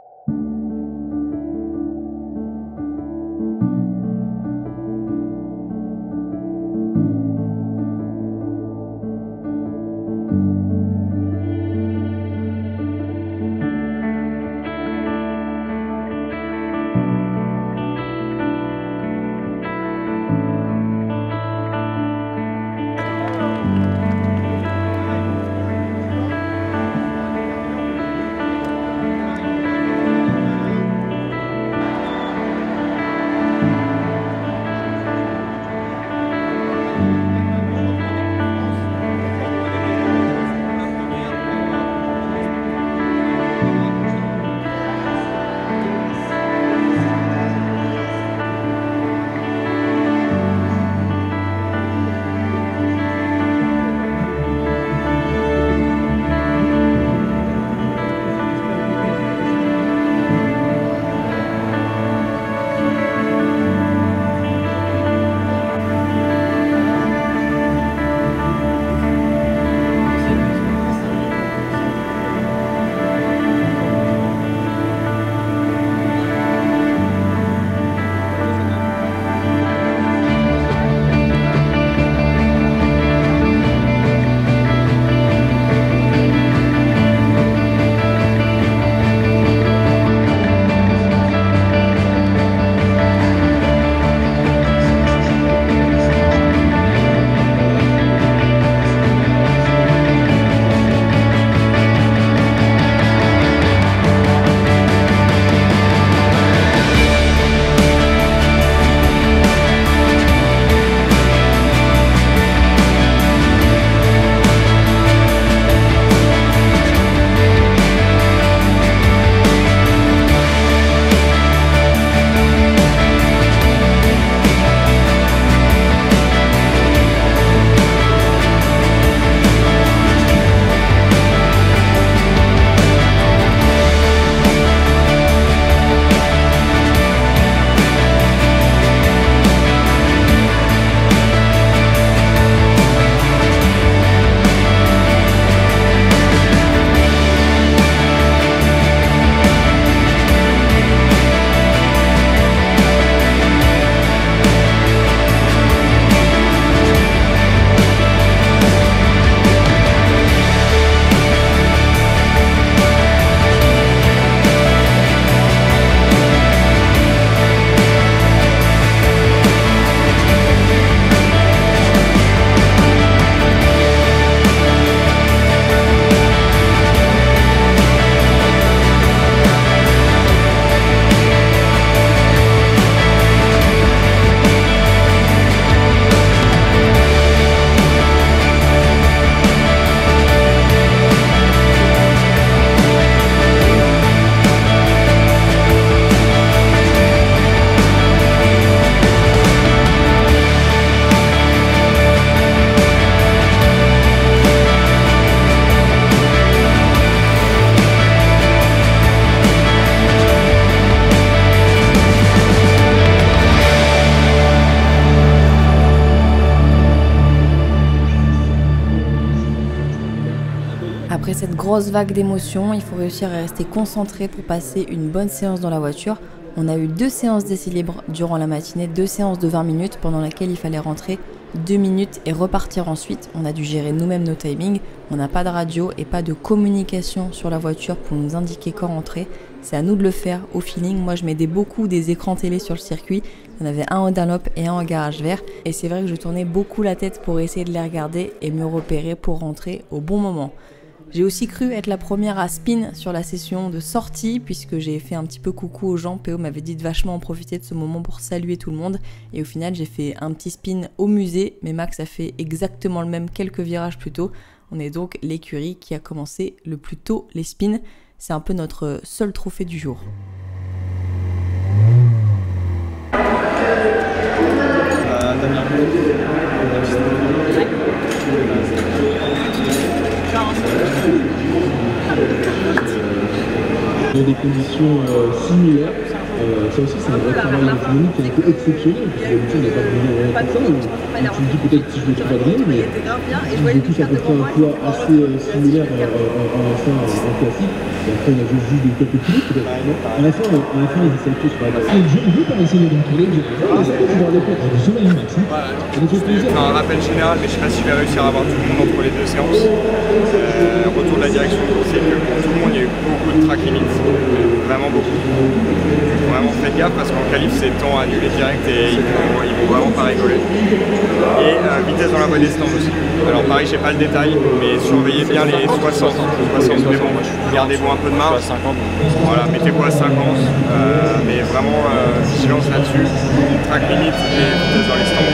grosse vague d'émotions, il faut réussir à rester concentré pour passer une bonne séance dans la voiture. On a eu 2 séances d'essai libre durant la matinée, 2 séances de 20 minutes pendant lesquelles il fallait rentrer 2 minutes et repartir ensuite. On a dû gérer nous-mêmes nos timings, on n'a pas de radio et pas de communication sur la voiture pour nous indiquer quand rentrer. C'est à nous de le faire au feeling. Moi je m'aidais beaucoup des écrans télé sur le circuit, il y en avait un au Dunlop et un en garage vert et c'est vrai que je tournais beaucoup la tête pour essayer de les regarder et me repérer pour rentrer au bon moment. J'ai aussi cru être la première à spin sur la session de sortie puisque j'ai fait un petit peu coucou aux gens. PO m'avait dit de vachement en profiter de ce moment pour saluer tout le monde et au final j'ai fait un petit spin au musée mais Max a fait exactement le même quelques virages plus tôt. On est donc l'écurie qui a commencé le plus tôt les spins. C'est un peu notre seul trophée du jour. Dans des conditions similaires, ça aussi c'est un vrai travail dynamique qui est un peu exceptionnel, parce que d'habitude on n'a pas brillé vraiment comme ça, ou tu me dis peut-être si je me trouve pas briller, mais ils ont tous à peu près un poids assez similaire en F1 en classique, et après on a juste vu des quelques kilos peut-être. À la fin ils essayent tous, je veux pas essayer de me tourner, je vais voir les potes, du soleil Max, un rappel général, mais je sais pas si je vais réussir à avoir tout le monde entre les 2 séances. Retour de la direction du conseil, que pour tout le monde il y a eu beaucoup de track limits, vraiment beaucoup. Vraiment faites gaffe parce qu'en qualif c'est temps annulé direct et ils vont vraiment pas rigoler. Et vitesse dans la voie des stands aussi. Alors pareil, j'ai pas le détail, mais surveillez bien les 60 vraiment. Gardez-vous un peu de marge. Voilà, mettez-vous à 50, mais vraiment silence là-dessus. Track limit et vitesse dans les stands.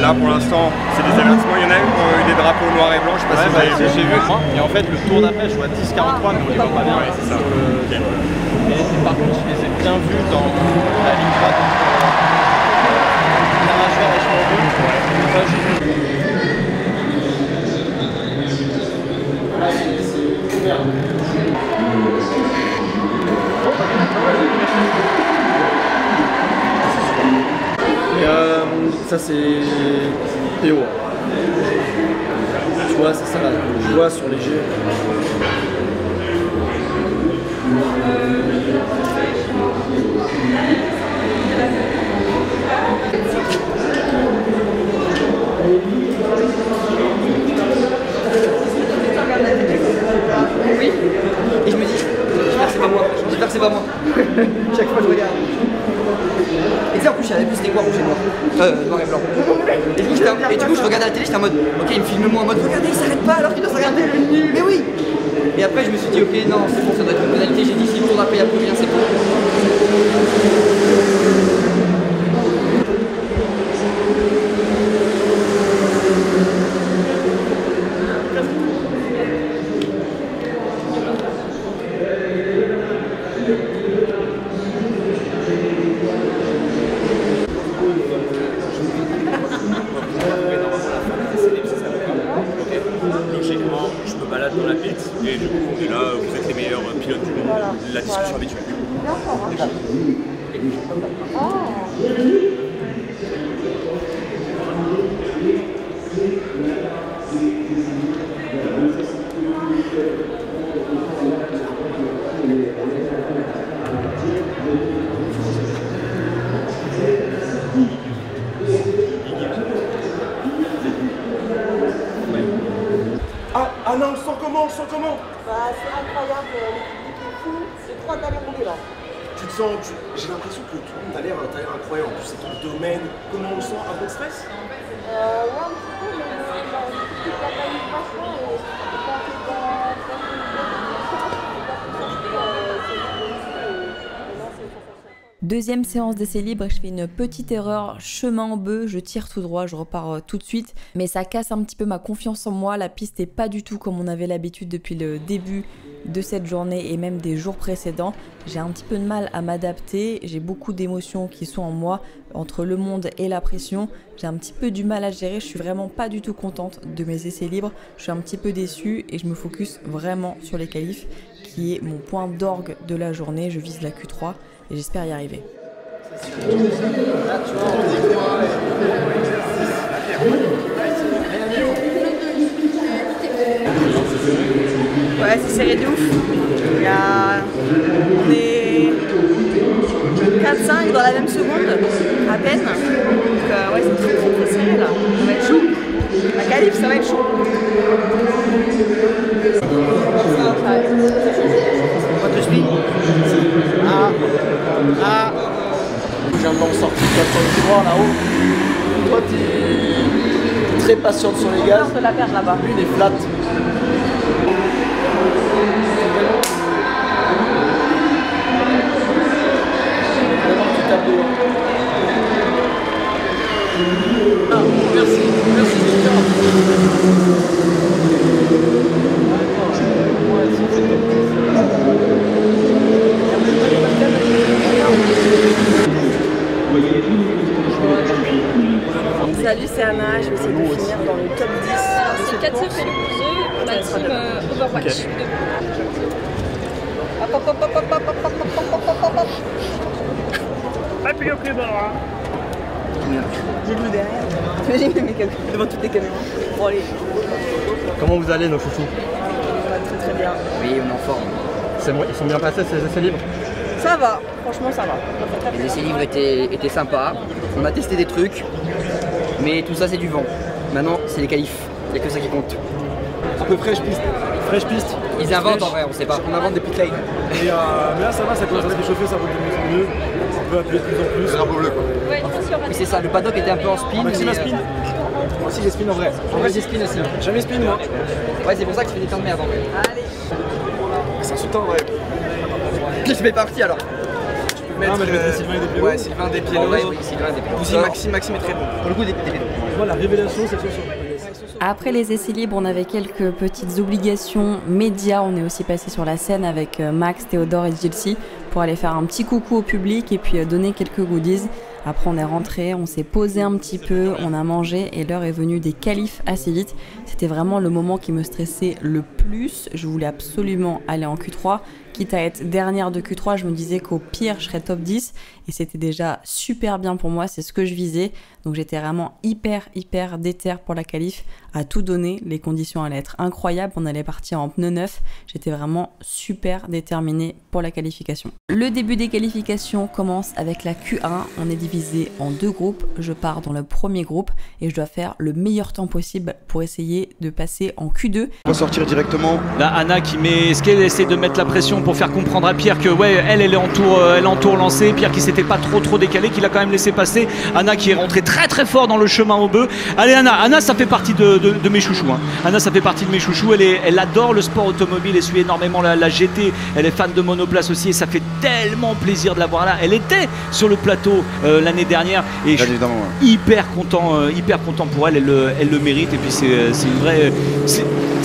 Là pour l'instant c'est des avertissements, il y en a eu qui ont eu des drapeaux noirs et blancs, je sais pas si vous avez vu. J'ai vu, et en fait le tour d'après je vois 10-43 mais on les voit pas bien. Ouais, c'est ça. Mais par contre je les ai bien vus dans la ligne droite entre garage vert et chemin bleu. Ça j'ai vu. Ça c'est PO. Tu vois, c'est ça là. Je vois sur les jets. Oui. Et je me dis, j'espère que c'est pas moi. J'espère que c'est pas moi. Chaque fois je regarde. Et tu sais en plus j'avais plus des noirs rouges et noirs. Noir et blanc. Et du coup je regardais la télé, j'étais en mode ok il me filme moi en mode regardez il s'arrête pas alors qu'il doit se regarder. Mais oui. Et après je me suis dit ok non c'est bon ça doit être une modalité, j'ai dit si le tour d'après il n'y a plus rien c'est bon. Je me balade dans la piste et du coup on est là, vous êtes les meilleurs pilotes du monde, la discussion habituelle. Ah non, on sent comment, Bah c'est incroyable, le public est fou, c'est 3 d'aller rouler là. Tu te sens, j'ai l'impression que tout le monde a l'air incroyable, en plus c'est ton domaine, comment on le sent, un peu de stress? Ouais un petit peu, mais l'équipe l'a pas eu vachement et quand t'es Deuxième séance d'essai libre, je fais une petite erreur, chemin en bœuf, je tire tout droit, je repars tout de suite, mais ça casse un petit peu ma confiance en moi, la piste est pas du tout comme on avait l'habitude depuis le début de cette journée et même des jours précédents. J'ai un petit peu de mal à m'adapter, j'ai beaucoup d'émotions qui sont en moi, entre le monde et la pression, j'ai un petit peu du mal à gérer, je suis vraiment pas du tout contente de mes essais libres, je suis un petit peu déçue et je me focus vraiment sur les qualifs, qui est mon point d'orgue de la journée, je vise la Q3 et j'espère y arriver. Ouais, c'est serré de ouf. On est 4-5 dans la même seconde, à peine. Donc ouais, c'est très serré là. Ça va être chaud. La qualif, ça va être chaud. Pas de speed. Je viens de m'en sortir 403 là-haut. Toi, t'es très patiente sur les gaz. On la perdre là-bas. Lui, il est flat. Ah, merci, Salut, c'est Anna, je vais essayer de finir dans le top 10. C'est Katsup et le la team Overwatch. Appuie au pied droit. J'ai le derrière. T'imagines les mecs devant toutes les caméras. Bon allez. Comment vous allez nos chouchous? On va très bien. Oui, on est en forme. Ils sont bien passés ces essais libres? Ça va, franchement ça va. Les essais libres étaient sympas. On a testé des trucs, mais tout ça c'est du vent. Maintenant c'est les qualifs, il n'y a que ça qui compte. Un peu fraîche piste. Fraîche piste. Ils inventent en vrai, on sait pas. On invente des pit lines. Mais là ça va, ça commence à se réchauffer, ça roule de mieux en mieux. On peut appuyer de plus en plus. Drapeau bleu quoi. Ouais, attention. Oui c'est ça, le paddock était un peu en spin. Maxime a spin. Moi aussi j'ai spin en vrai. En vrai j'ai spin aussi. Jamais spin moi. Ouais c'est pour ça que tu fais des temps de merde en vrai. Allez. C'est insultant en vrai. Je vais partir alors. Non mais je mettrai Sylvain et Despielos. Ouais, Sylvain Despielos. Oui, Sylvain Despielos. Aussi Maxime est très bon. Pour le coup des moi la révélation c'est ce soir. Après les essais libres, on avait quelques petites obligations médias. On est aussi passé sur la scène avec Max, Théodore et Gilsi pour aller faire un petit coucou au public et puis donner quelques goodies. Après on est rentré, on s'est posé un petit peu, on a mangé et l'heure est venue des qualifs assez vite. C'était vraiment le moment qui me stressait le plus. Je voulais absolument aller en Q3. Quitte à être dernière de Q3, je me disais qu'au pire, je serais top 10. Et c'était déjà super bien pour moi, c'est ce que je visais. Donc j'étais vraiment hyper déter pour la qualif, à tout donner. Les conditions allaient être incroyables, on allait partir en pneu neuf. J'étais vraiment super déterminée pour la qualification. Le début des qualifications commence avec la Q1. On est divisé en deux groupes. Je pars dans le premier groupe et je dois faire le meilleur temps possible pour essayer de passer en Q2. On va sortir directement. Là, Anna qui met, est-ce qu'elle essaie de mettre la pression pour faire comprendre à Pierre que ouais, elle est en tour lancé. Pierre qui s'était pas trop décalé, qui l'a quand même laissé passer. Anna qui est rentrée très fort dans le chemin au bœuf. Allez Anna ça fait partie de mes chouchous. Hein. Anna ça fait partie de mes chouchous. Elle adore le sport automobile, elle suit énormément la GT. Elle est fan de monoplace aussi et ça fait tellement plaisir de la voir là. Elle était sur le plateau l'année dernière et je suis hyper content pour elle. Elle le mérite et puis c'est une vraie, c'est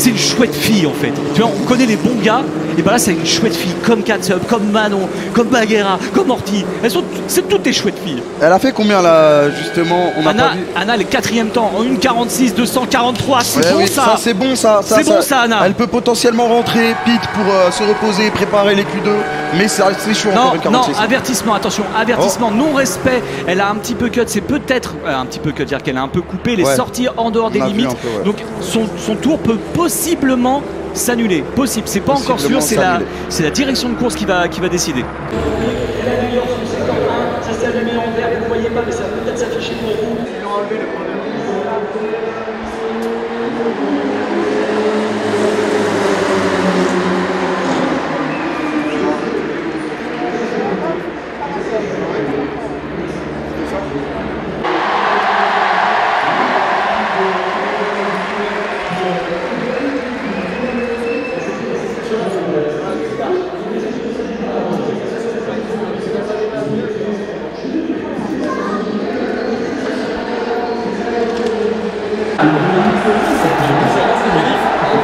une chouette fille en fait. Tu vois, on connaît les bons gars. Et ben là c'est une chouette fille comme Katsup, comme Manon, comme Baguera, comme Orti. C'est toutes des chouettes filles. Elle a fait combien là justement? On a Anna, pas vu. Anna le 4e temps en 1,46 243. C'est bon ça. C'est bon ça. C'est bon ça Anna. Elle peut potentiellement rentrer pit pour se reposer, préparer les Q2. Mais c'est chaud encore une 46. Non, avertissement, attention, avertissement, non-respect. Elle a un petit peu cut, c'est peut-être un petit peu cut, dire qu'elle a un peu coupé, elle est sortie en dehors des limites. Donc son tour peut possiblement s'annuler, possible, c'est pas encore sûr, c'est la direction de course qui va décider. Elle a meilleur succès dans 1, ça s'est allumé en vert, vous ne voyez pas mais ça va peut-être s'afficher pour vous. Ils l'ont enlevé le problème.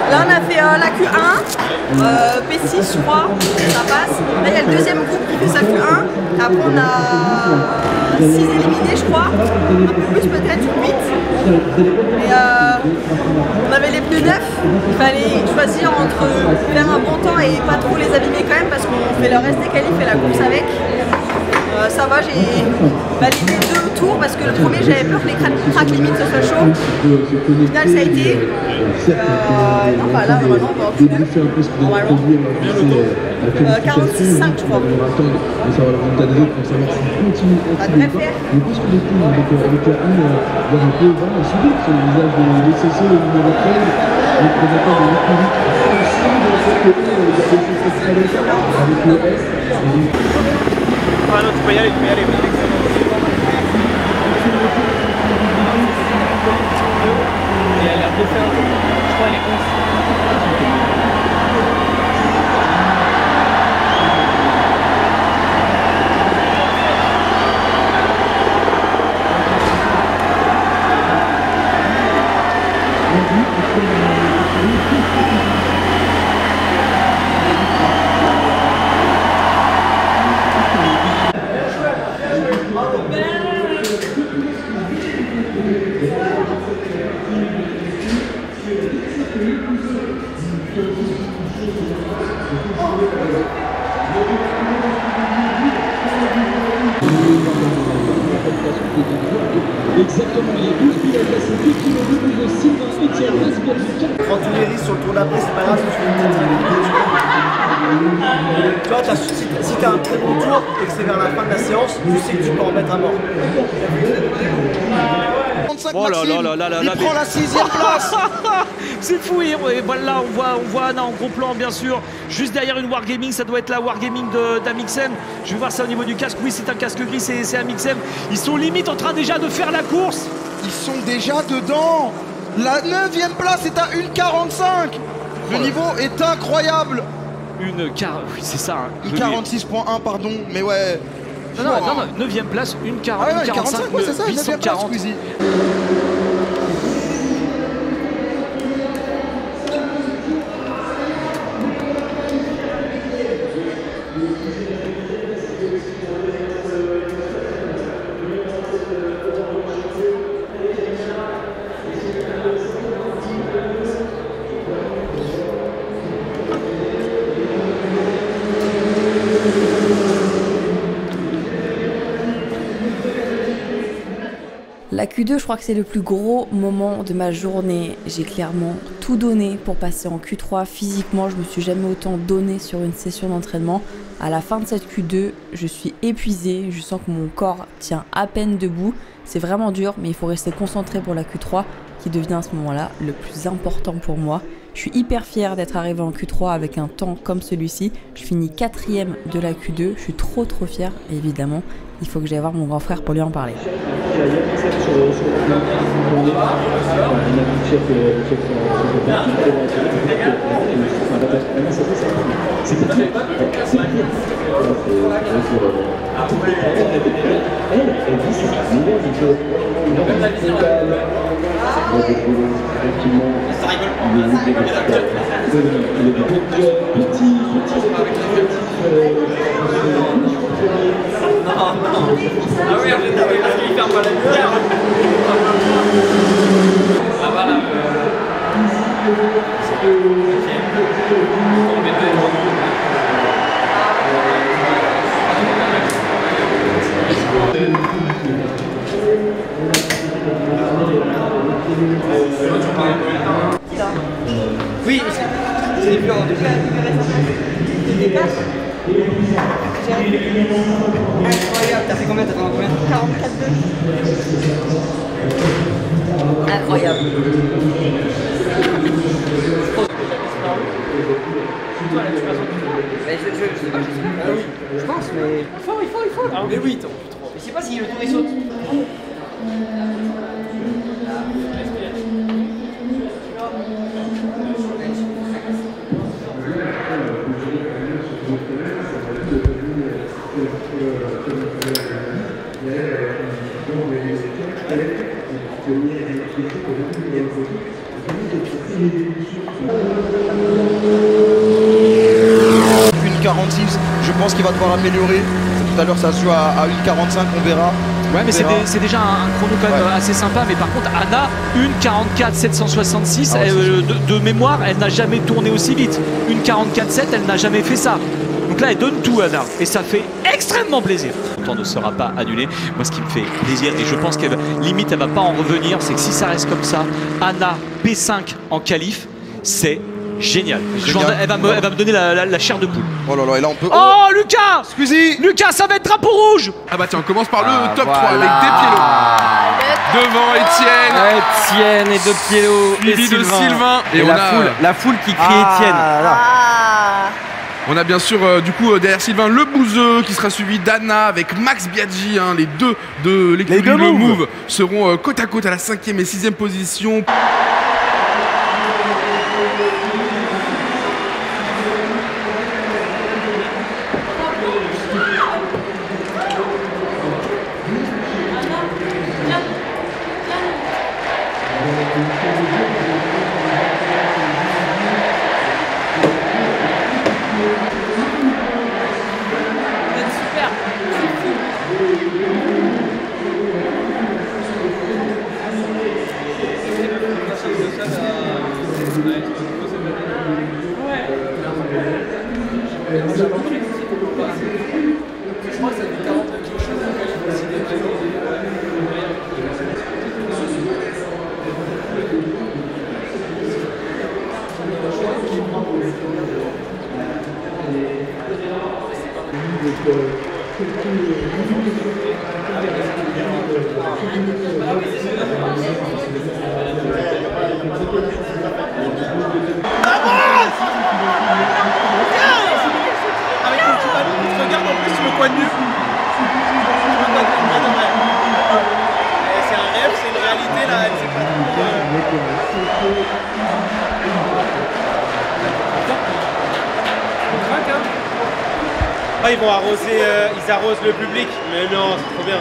Là on a fait la Q1, P6 je crois, ça passe. Là il y a le deuxième groupe qui fait sa Q1. Après on a 6 éliminés je crois, un peu plus peut-être, 8. Et on avait les pneus neufs, il fallait choisir entre faire un bon temps et pas trop les abîmer quand même parce qu'on fait le reste des qualifs et la course avec. Ça va, j'ai validé 2 tours parce que le premier j'avais peur que les track limite se fassent chaud. Au final ça a été. Non, bah là maintenant on va en Q2. Normalement. 46,5 je crois. Ça devrait faire. Ah non, tu peux y aller, Et elle a l'air de faire un tour. Je crois qu'elle est 11. Exactement, il y a 12 pilotes à ces 2 km de Sylvain Etienne, Prends tous les risques sur le tour d'après, c'est pas grave, si tu fais une petite. Tu vois, si t'as un très bon tour et que c'est vers la fin de la séance, tu sais que tu peux en mettre à mort. Oh là là là là là, il prend la 6e place. C'est fou, et voilà, on voit Anna en gros plan bien sûr, juste derrière une Wargaming, ça doit être la Wargaming d'Amixem. Je vais voir ça au niveau du casque, oui c'est un casque gris, c'est Amixem. Ils sont limite en train déjà de faire la course. Ils sont déjà dedans. La 9e place est à 1,45. Le niveau est incroyable. Oui c'est ça. Hein. 46.1 pardon, mais ouais. Non, 9e place, 1,40, ah ouais, 45, ouais, c'est ça, 9e place, Squeezie. La Q2, je crois que c'est le plus gros moment de ma journée. J'ai clairement tout donné pour passer en Q3. Physiquement, je me suis jamais autant donné sur une session d'entraînement. À la fin de cette Q2, je suis épuisée. Je sens que mon corps tient à peine debout. C'est vraiment dur, mais il faut rester concentré pour la Q3 qui devient à ce moment-là le plus important pour moi. Je suis hyper fière d'être arrivée en Q3 avec un temps comme celui-ci. Je finis 4e de la Q2. Je suis trop fière. Et évidemment, il faut que j'aille voir mon grand frère pour lui en parler. Ah oui, parce qu'il ferme pas la lumière. Ah voilà. Oui, c'est les plus en deux. Incroyable, t'as fait combien? T'as fait combien? 44,2. Incroyable. Mais je sais pas, je pense, mais... Il faut. Mais oui, tant plus trop. Mais je sais pas si le tour il saute. Une 46, je pense qu'il va devoir améliorer. Tout à l'heure ça a su à 1,45, on verra. Ouais, mais c'est déjà un chrono quand même assez sympa. Mais par contre, Anna, 1,44,766 de mémoire, elle n'a jamais tourné aussi vite. 1,44,7, elle n'a jamais fait ça. Donc là, elle donne tout, Anna, et ça fait extrêmement plaisir. Le temps ne sera pas annulé. Moi, ce qui me fait plaisir, et je pense qu'elle limite, elle va pas en revenir, c'est que si ça reste comme ça, Anna P5 en qualif, c'est génial. Elle va me donner la chair de poule. Oh là là, et là on peut... Oh, Lucas! Squeezie! Lucas, ça va être drapeau rouge! Ah bah tiens, on commence par le top 3 avec Despiello. Devant Étienne. Étienne et Despiello. Suivi de Sylvain. Et on a la foule qui crie Étienne. On a bien sûr du coup derrière Sylvain le Bouzeux qui sera suivi d'Anna avec Max Biaggi. Hein, les deux de l'équipe Le Move seront côte à côte à la 5e et 6e position. Ah, ils vont arroser, ils arrosent le public, mais non, c'est trop bien.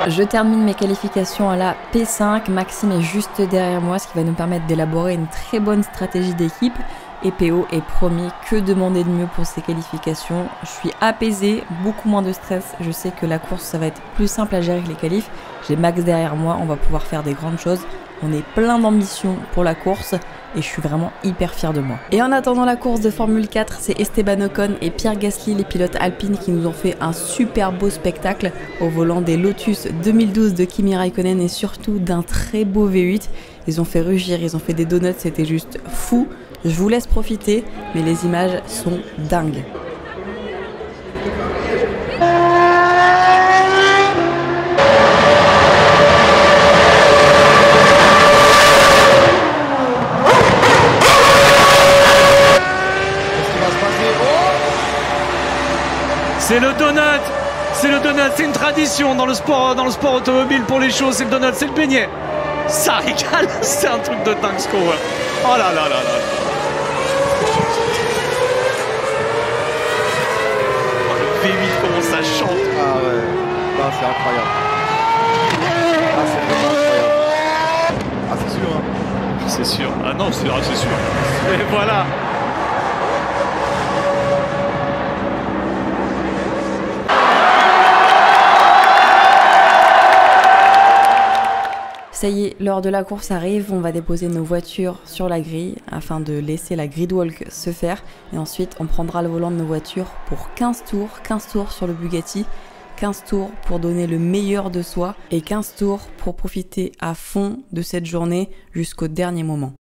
Je termine mes qualifications à la P5, Maxime est juste derrière moi, ce qui va nous permettre d'élaborer une très bonne stratégie d'équipe. Et PO est premier, que demander de mieux pour ces qualifications? Je suis apaisée, beaucoup moins de stress, je sais que la course ça va être plus simple à gérer que les qualifs. J'ai Max derrière moi, on va pouvoir faire des grandes choses. On est plein d'ambition pour la course et je suis vraiment hyper fière de moi. Et en attendant la course de Formule 4, c'est Esteban Ocon et Pierre Gasly, les pilotes alpines, qui nous ont fait un super beau spectacle au volant des Lotus 2012 de Kimi Raikkonen et surtout d'un très beau V8. Ils ont fait rugir, ils ont fait des donuts, c'était juste fou. Je vous laisse profiter, mais les images sont dingues. C'est le donut! C'est le donut, c'est une tradition dans le sport automobile pour les choses, c'est le donut, c'est le beignet. Ça régale, c'est un truc de dingue ce qu'on voit. Oh là là là là. Oh, le V8, comment ça chante. Ah ouais, non, c'est incroyable. Ah, c'est vraiment incroyable. Ah, c'est sûr, hein. C'est sûr. Ah non, c'est sûr. Et voilà. Ça y est, l'heure de la course arrive, on va déposer nos voitures sur la grille afin de laisser la grid walk se faire et ensuite on prendra le volant de nos voitures pour 15 tours sur le Bugatti, 15 tours pour donner le meilleur de soi et 15 tours pour profiter à fond de cette journée jusqu'au dernier moment.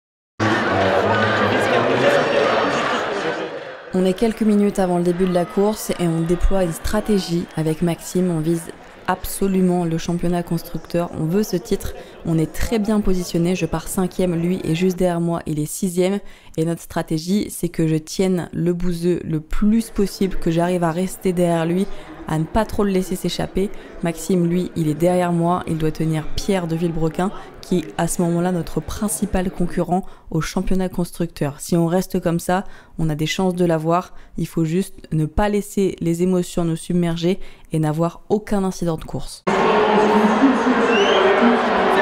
On est quelques minutes avant le début de la course et on déploie une stratégie avec Maxime, on vise absolument le championnat constructeur, on veut ce titre, on est très bien positionné, je pars 5e, lui est juste derrière moi, il est 6e et notre stratégie c'est que je tienne le Bouzeux le plus possible, que j'arrive à rester derrière lui, à ne pas trop le laisser s'échapper. Maxime lui il est derrière moi, il doit tenir Pierre de Villebrequin qui est à ce moment là notre principal concurrent au championnat constructeur. Si on reste comme ça, on a des chances de l'avoir, il faut juste ne pas laisser les émotions nous submerger et n'avoir aucun incident de course. C'est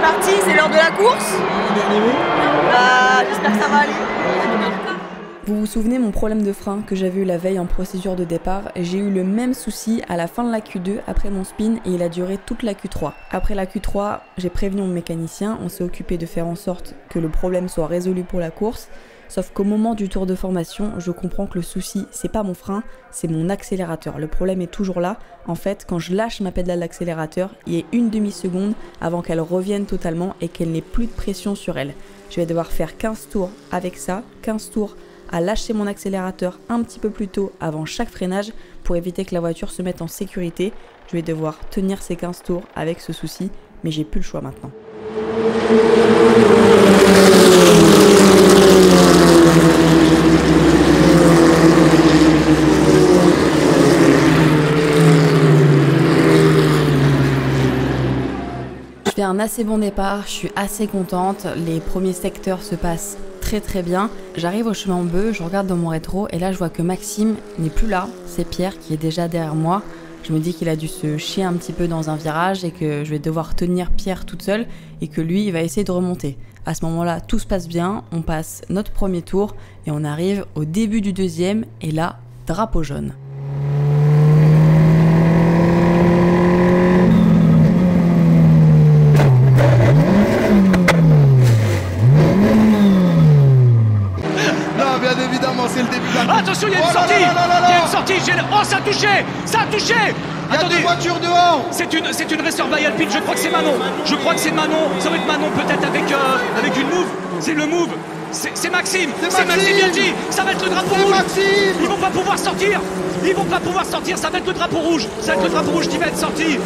parti, c'est l'heure de la course. J'espère que ça va aller. Vous vous souvenez mon problème de frein que j'avais eu la veille en procédure de départ? J'ai eu le même souci à la fin de la Q2 après mon spin et il a duré toute la Q3. Après la Q3, j'ai prévenu mon mécanicien, on s'est occupé de faire en sorte que le problème soit résolu pour la course. Sauf qu'au moment du tour de formation, je comprends que le souci, c'est pas mon frein, c'est mon accélérateur. Le problème est toujours là. En fait, quand je lâche ma pédale d'accélérateur, il y a une demi-seconde avant qu'elle revienne totalement et qu'elle n'ait plus de pression sur elle. Je vais devoir faire 15 tours avec ça, 15 tours à lâcher mon accélérateur un petit peu plus tôt avant chaque freinage pour éviter que la voiture se mette en sécurité. Je vais devoir tenir ces 15 tours avec ce souci, mais j'ai plus le choix maintenant. Je fais un assez bon départ, je suis assez contente, les premiers secteurs se passent très bien. J'arrive au chemin Beu, je regarde dans mon rétro et là je vois que Maxime n'est plus là, c'est Pierre qui est déjà derrière moi. Je me dis qu'il a dû se chier un petit peu dans un virage et que je vais devoir tenir Pierre toute seule et que lui il va essayer de remonter. À ce moment-là, tout se passe bien, on passe notre premier tour et on arrive au début du deuxième et là, drapeau jaune. C'est le début de la... Attention, il y a une sortie. Il y a une sortie. Oh, ça a touché. Ça a touché. Il y a deux voitures dehors. C'est une racer by Alpine. Je crois que c'est Manon. Je crois que c'est Manon. Ça va être Manon peut-être avec une move. C'est le move. C'est Maxime. C'est Maxime Biaggi. Ça va être le drapeau rouge. Maxime. Ils vont pas pouvoir sortir. Ils vont pas pouvoir sortir. Ça va être le drapeau rouge. Ça va être le drapeau rouge qui va être sorti.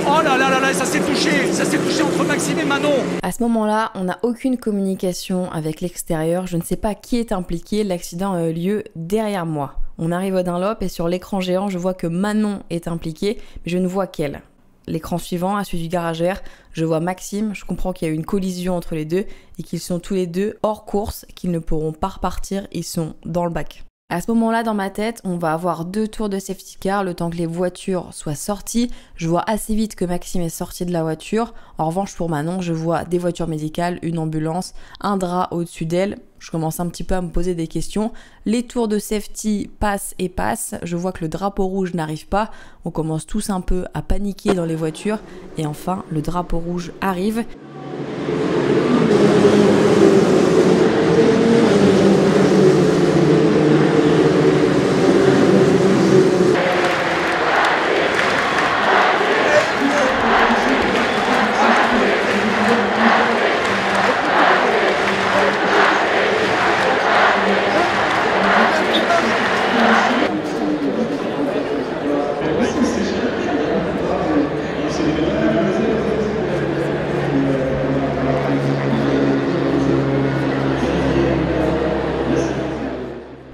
Oh là là là là, ça s'est touché entre Maxime et Manon. À ce moment-là, on n'a aucune communication avec l'extérieur, je ne sais pas qui est impliqué, l'accident a eu lieu derrière moi. On arrive au Dunlop et sur l'écran géant, je vois que Manon est impliquée, mais je ne vois qu'elle. L'écran suivant, à celui du garagère, je vois Maxime, je comprends qu'il y a eu une collision entre les deux et qu'ils sont tous les deux hors course, qu'ils ne pourront pas repartir, ils sont dans le bac. À ce moment-là, dans ma tête, on va avoir 2 tours de safety car, le temps que les voitures soient sorties. Je vois assez vite que Maxime est sorti de la voiture. En revanche, pour Manon, je vois des voitures médicales, une ambulance, un drap au-dessus d'elle. Je commence un petit peu à me poser des questions. Les tours de safety passent et passent. Je vois que le drapeau rouge n'arrive pas. On commence tous un peu à paniquer dans les voitures. Et enfin, le drapeau rouge arrive.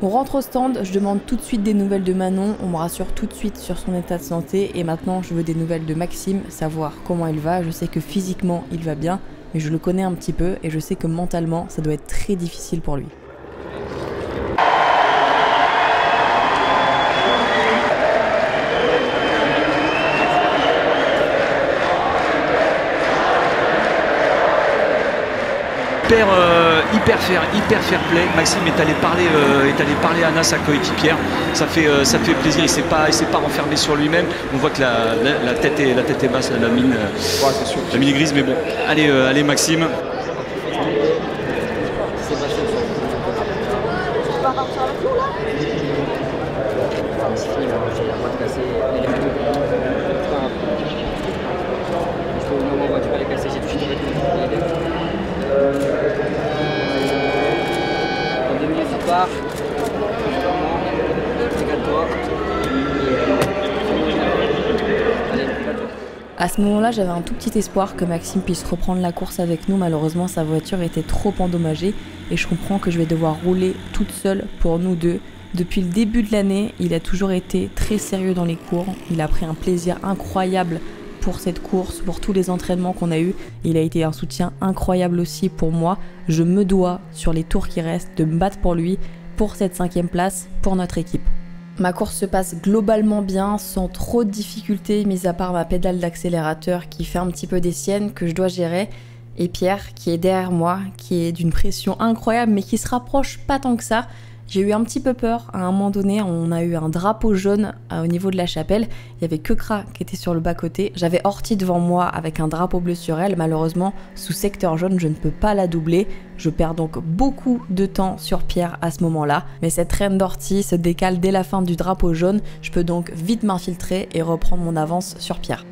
On rentre au stand, je demande tout de suite des nouvelles de Manon, on me rassure tout de suite sur son état de santé et maintenant je veux des nouvelles de Maxime, savoir comment il va. Je sais que physiquement il va bien, mais je le connais un petit peu et je sais que mentalement ça doit être très difficile pour lui. Hyper fair play. Maxime est allé parler à Anna, sa coéquipière. Ça fait plaisir. Il s'est pas renfermé sur lui-même. On voit que la tête est basse, la mine est grise, mais bon. Allez Maxime. À ce moment-là, j'avais un tout petit espoir que Maxime puisse reprendre la course avec nous. Malheureusement, sa voiture était trop endommagée et je comprends que je vais devoir rouler toute seule pour nous deux. Depuis le début de l'année, il a toujours été très sérieux dans les cours. Il a pris un plaisir incroyable pour cette course, pour tous les entraînements qu'on a eus. Il a été un soutien incroyable aussi pour moi. Je me dois, sur les tours qui restent, de me battre pour lui, pour cette 5e place, pour notre équipe. Ma course se passe globalement bien, sans trop de difficultés, mis à part ma pédale d'accélérateur qui fait un petit peu des siennes que je dois gérer. Et Pierre qui est derrière moi, qui est d'une pression incroyable mais qui se rapproche pas tant que ça. J'ai eu un petit peu peur à un moment donné, on a eu un drapeau jaune au niveau de la chapelle, il y avait que Kra qui était sur le bas-côté, j'avais Horty devant moi avec un drapeau bleu sur elle, malheureusement sous secteur jaune je ne peux pas la doubler, je perds donc beaucoup de temps sur Pierre à ce moment-là, mais cette reine d'Horty se décale dès la fin du drapeau jaune, je peux donc vite m'infiltrer et reprendre mon avance sur Pierre.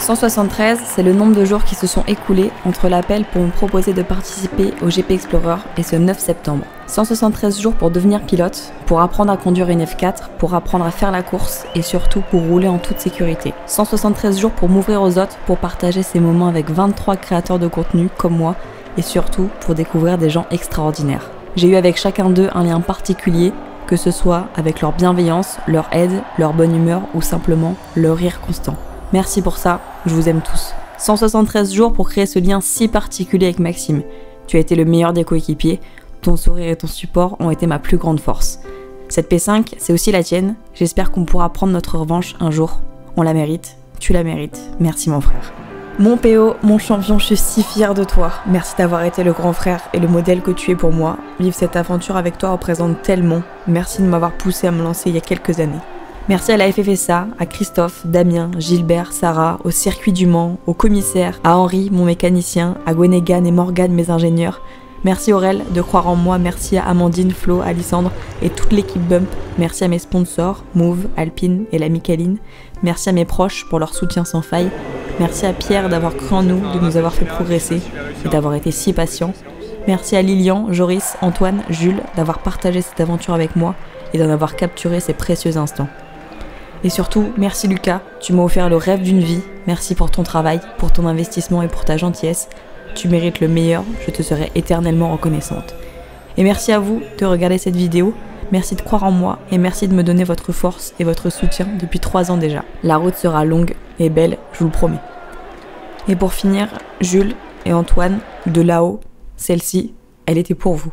173, c'est le nombre de jours qui se sont écoulés entre l'appel pour me proposer de participer au GP Explorer et ce 9 septembre. 173 jours pour devenir pilote, pour apprendre à conduire une F4, pour apprendre à faire la course et surtout pour rouler en toute sécurité. 173 jours pour m'ouvrir aux autres, pour partager ces moments avec 23 créateurs de contenu comme moi et surtout pour découvrir des gens extraordinaires. J'ai eu avec chacun d'eux un lien particulier, que ce soit avec leur bienveillance, leur aide, leur bonne humeur ou simplement leur rire constant. Merci pour ça, je vous aime tous. 173 jours pour créer ce lien si particulier avec Maxime. Tu as été le meilleur des coéquipiers, ton sourire et ton support ont été ma plus grande force. Cette P5, c'est aussi la tienne, j'espère qu'on pourra prendre notre revanche un jour. On la mérite, tu la mérites, merci mon frère. Mon PO, mon champion, je suis si fière de toi. Merci d'avoir été le grand frère et le modèle que tu es pour moi. Vivre cette aventure avec toi représente tellement. Merci de m'avoir poussé à me lancer il y a quelques années. Merci à la FFSA, à Christophe, Damien, Gilbert, Sarah, au circuit du Mans, au commissaire, à Henri, mon mécanicien, à Gwenegan et Morgane, mes ingénieurs. Merci Aurel de croire en moi, merci à Amandine, Flo, Alissandre et toute l'équipe Bump. Merci à mes sponsors, Move, Alpine et la Micaline. Merci à mes proches pour leur soutien sans faille. Merci à Pierre d'avoir cru en nous, de nous avoir fait progresser et d'avoir été si patient. Merci à Lilian, Joris, Antoine, Jules d'avoir partagé cette aventure avec moi et d'en avoir capturé ces précieux instants. Et surtout, merci Lucas, tu m'as offert le rêve d'une vie. Merci pour ton travail, pour ton investissement et pour ta gentillesse. Tu mérites le meilleur, je te serai éternellement reconnaissante. Et merci à vous de regarder cette vidéo. Merci de croire en moi et merci de me donner votre force et votre soutien depuis 3 ans déjà. La route sera longue et belle, je vous le promets. Et pour finir, Jules et Antoine, de là-haut, celle-ci, elle était pour vous.